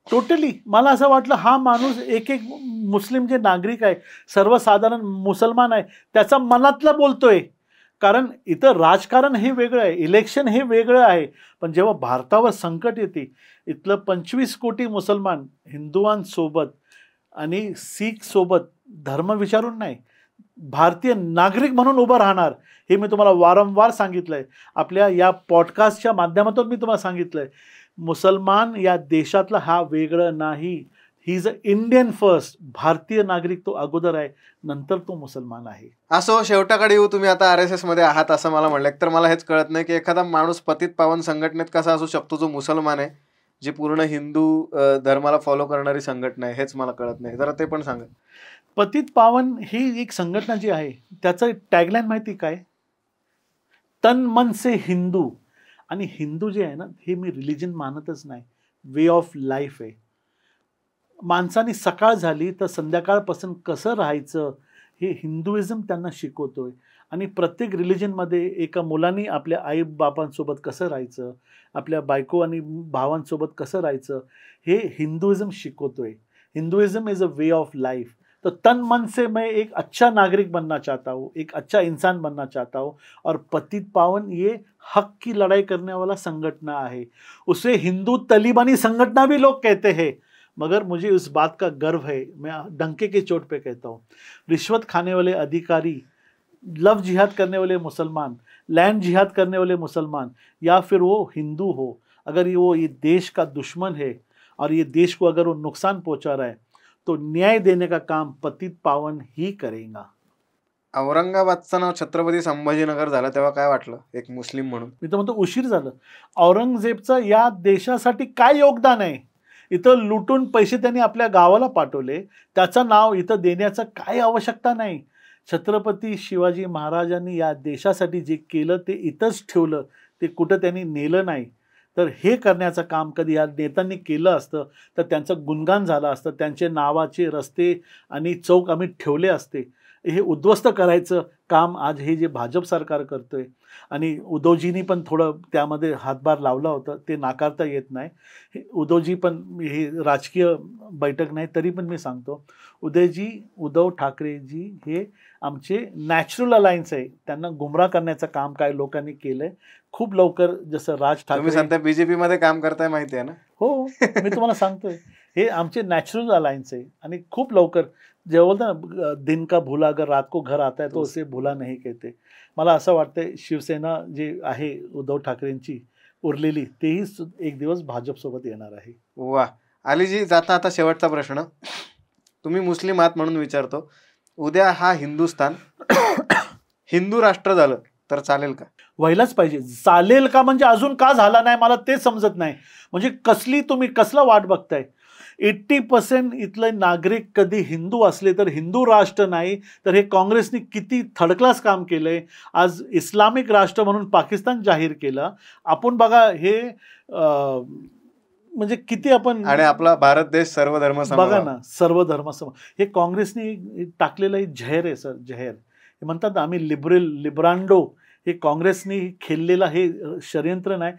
टोटली मला असं वाटलं हा माणूस एक एक मुस्लिम जे नागरिक आहे, सर्वसाधारण मुसलमान आहे, त्याचा मनातलं बोलतोय. कारण इथं राजकारण हे वेगळं आहे, इलेक्शन हे वेगळं आहे, पण जेव्हा भारतावर संकट येते, इथलं 25 कोटी मुसलमान हिंदुवांसोबत आणि सीख सोबत धर्म विचारून नाही, भारतीय नागरिक म्हणून उभं राहणार. हे मी तुम्हाला वारंवार सांगितलंय. आपल्या या पॉडकास्टच्या माध्यमातून मी तुम्हाला सांगितलंय, मुसलमान या देशातला हा वेगळं नाही. He is a Indian first. भारतीय नागरिक तो अगोदर आहे, नंतर तो मुसलमान आहे. असो, शेवटाकडे येऊ. तुम्ही आता RSS मध्ये आहात असं मला म्हणलं. तर मला हेच कळत नाही की एखादा माणूस पतित पावन संघटनेत कसा असू शकतो जो मुसलमान आहे, जी पूर्ण हिंदू धर्माला फॉलो करणारी संघटना आहे. हेच मला कळत नाही. जरा ते पण सांगा. पतित पावन ही एक संघटना जी आहे त्याचं टॅगलाईन माहिती काय? तन मन से हिंदू. आणि हिंदू जे आहे ना, हे मी रिलिजन मानतच नाही, वे ऑफ लाईफ आहे. माणसाने सकाळ झाली तर संध्याकाळपासून कसं राहायचं हे हिंदुइझम त्यांना शिकवतोय. आणि प्रत्येक रिलिजनमध्ये एका मुलांनी आपल्या आईबापांसोबत कसं राहायचं, आपल्या बायको आणि भावांसोबत कसं राहायचं हे हिंदुइझम शिकवतोय. Hinduism is a way of life. तो तन मन से मैं एक अच्छा नागरिक बनना चाहता हूँ, एक अच्छा इंसान बनना चाहता हूँ. और पतित पावन ये हक की लड़ाई करने वाला संगठना है. उसे हिंदू तलिबानी संगठना भी लोग कहते हैं, मगर मुझे उस बात का गर्व है, मैं डंके की चोट पे कहता हूँ. रिश्वत खाने वाले अधिकारी, लव जिहाद करने वाले मुसलमान, लैंड जिहाद करने वाले मुसलमान, या फिर वो हिंदू हो, अगर वो ये देश का दुश्मन है और ये देश को अगर वो नुकसान पहुंचा रहा है तो न्याय देने का काम पतित पावन ही करेगा. औरंगाबादचं नाव छत्रपती संभाजीनगर झालं तेव्हा काय वाटलं एक मुस्लिम म्हणून? मी तर म्हणतो उशीर झालं. औरंगजेबचं या देशासाठी काय योगदान आहे? इथं लुटून पैसे त्यांनी आपल्या गावाला पाठवले, त्याचं नाव इथं देण्याचं काय आवश्यकता नाही. छत्रपती शिवाजी महाराजांनी या देशासाठी जे केलं ते इथंच ठेवलं, ते कुठं त्यांनी नेलं नाही. तर हे करण्याचं काम कधी या नेत्यांनी केलं असतं तर त्यांचं गुणगान झालं असतं, त्यांचे नावाचे रस्ते आणि चौक आम्ही ठेवले असते. हे उद्ध्वस्त करायचं काम आज हे जे भाजप सरकार करतोय, आणि उद्धवजींनी पण थोडं त्यामध्ये हातभार लावला होता, ते नाकारता येत नाही. हे उद्धवजी पण, हे राजकीय बैठक नाही तरी पण मी सांगतो, उद्धव ठाकरेजी हे आमचे नॅचरल अलायन्स आहे. त्यांना गुमराह करण्याचं काम काय लोकांनी केलंय. खूप लवकर जसं राज तुम्ही ठाकरे, सध्या बीजेपी मध्ये काम करताय माहिती आहे ना? हो मी तुम्हाला सांगतोय, हे आमचे नॅचरल अलायन्स आहे. आणि खूप लवकर जेव्हा बोलतो ना, दिन का भूला अगर रात को घर आता है तो उसे भूला नहीं कहते. मला असं वाटतंय शिवसेना जी आहे उद्धव ठाकरेंची उरलेली, तेही एक दिवस भाजपसोबत येणार आहे. वा. अलीजी, जाता आता शेवटचा प्रश्न, तुम्ही मुस्लिम आहात म्हणून विचारतो, उद्या हा हिंदुस्थान हिंदू राष्ट्र झालं तर चालेल का? व्हायलाच पाहिजे. चालेल का म्हणजे अजून का झाला नाही मला ते समजत नाही. म्हणजे तुम्ही कसला वाट बघताय? 80% इथले नागरिक कधी हिंदू असले तर हिंदू राष्ट्र नाही तर हे काँग्रेसने किती थर्ड क्लास काम केलंय. आज इस्लामिक राष्ट्र म्हणून पाकिस्तान जाहीर केलं. आपण बघा हे म्हणजे किती आपण, आणि आपला भारत देश सर्वधर्म बघा ना, सर्वधर्म हे काँग्रेसने टाकलेलं हे जहर आहे सर, जहर. हे म्हणतात ना आम्ही लिब्रांडो, हे काँग्रेसने खेळलेला हे षडयंत्र नाही.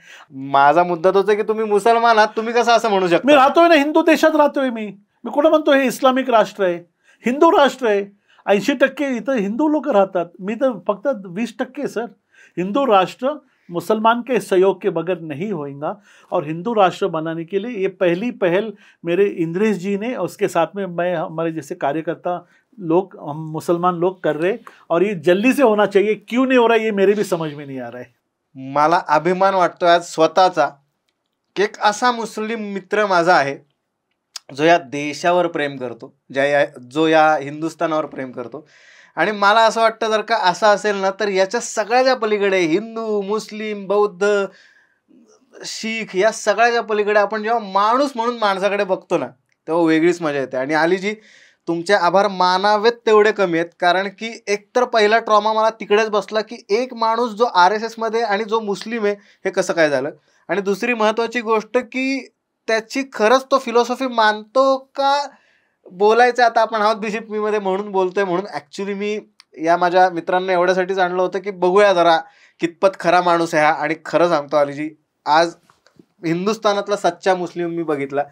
माझा मुद्दा तोच आहे की तुम्ही मुसलमान आहात, तुम्ही कसं असं म्हणू शकता? मी राहतोय ना हिंदू देशात राहतोय. मी कुठं म्हणतो हे इस्लामिक राष्ट्र आहे? हिंदू राष्ट्र आहे. 80% इथं हिंदू लोक राहतात. मी तर फक्त 20% सर. हिंदू राष्ट्र मुसलमान के सहयोग के बगैर नहीं होएगा. और हिंदू राष्ट्र बनाने के लिए ये पहली पहल मेरे इंद्रेश जी ने, उसके साथ में मैं, हमारे जैसे कार्यकर्ता लोग, हम मुसलमान लोग कर रहे, और ये जल्दी से होना चाहिए. क्यों नहीं हो रहा ये मेरे भी समझ में नहीं आ रहा है. मला अभिमान वाटतोय आज स्वतःचा की एक असा मुस्लिम मित्र माझा आहे जो या देशावर प्रेम करतो, जो या हिंदुस्थानावर प्रेम करतो. आणि मला असं वाटतं जर का असं असेल ना तर याच्या सगळ्याच्या पलीकडे हिंदू, मुस्लिम, बौद्ध, शीख या सगळ्याच्या पलीकडे आपण जेव्हा माणूस म्हणून माणसाकडे बघतो ना तेव्हा वेगळीच मजा येते. आणि अलीजी, तुमचे आभार मानावेत तेवढे कमी आहेत, कारण की एकतर पहिला ट्रॉमा मला तिकडेच बसला की एक माणूस जो RSS मध्ये आणि जो मुस्लिम आहे हे कसं काय झालं. आणि दुसरी महत्त्वाची गोष्ट की त्याची खरंच तो फिलॉसॉफी मानतो का. बोलायचं आता आपण आहोत BJP मध्ये म्हणून बोलतोय, म्हणून ॲक्च्युली मी या माझ्या मित्रांना एवढ्यासाठीच आणलं होतं की बघूया जरा कितपत खरा माणूस आहे हा. आणि खरं सांगतो अलीजी, आज हिंदुस्थानातला सच्चा मुस्लिम मी बघितला.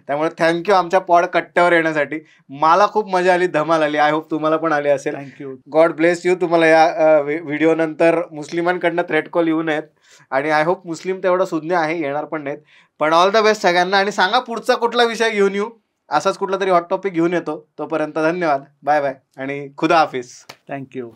त्यामुळे थँक्यू आमच्या पॉड कट्ट्यावर येण्यासाठी. मला खूप मजा आली, धमाल आली. आय होप तुम्हाला पण आली असेल. थँक्यू. God bless you. तुम्हाला या व्हिडिओ नंतर मुस्लिमांकडनं थ्रेट कॉल येऊ नयेत. आणि आय होप मुस्लिम तेवढा सुज्ञ आहे, येणार पण नाहीत. पण ऑल द बेस्ट सगळ्यांना. आणि सांगा पुढचा कुठला विषय घेऊन येऊ. असाच कुठला तरी हॉट टॉपिक घेऊन येतो. तोपर्यंत धन्यवाद, बाय बाय आणि खुदा हाफिज. थँक्यू.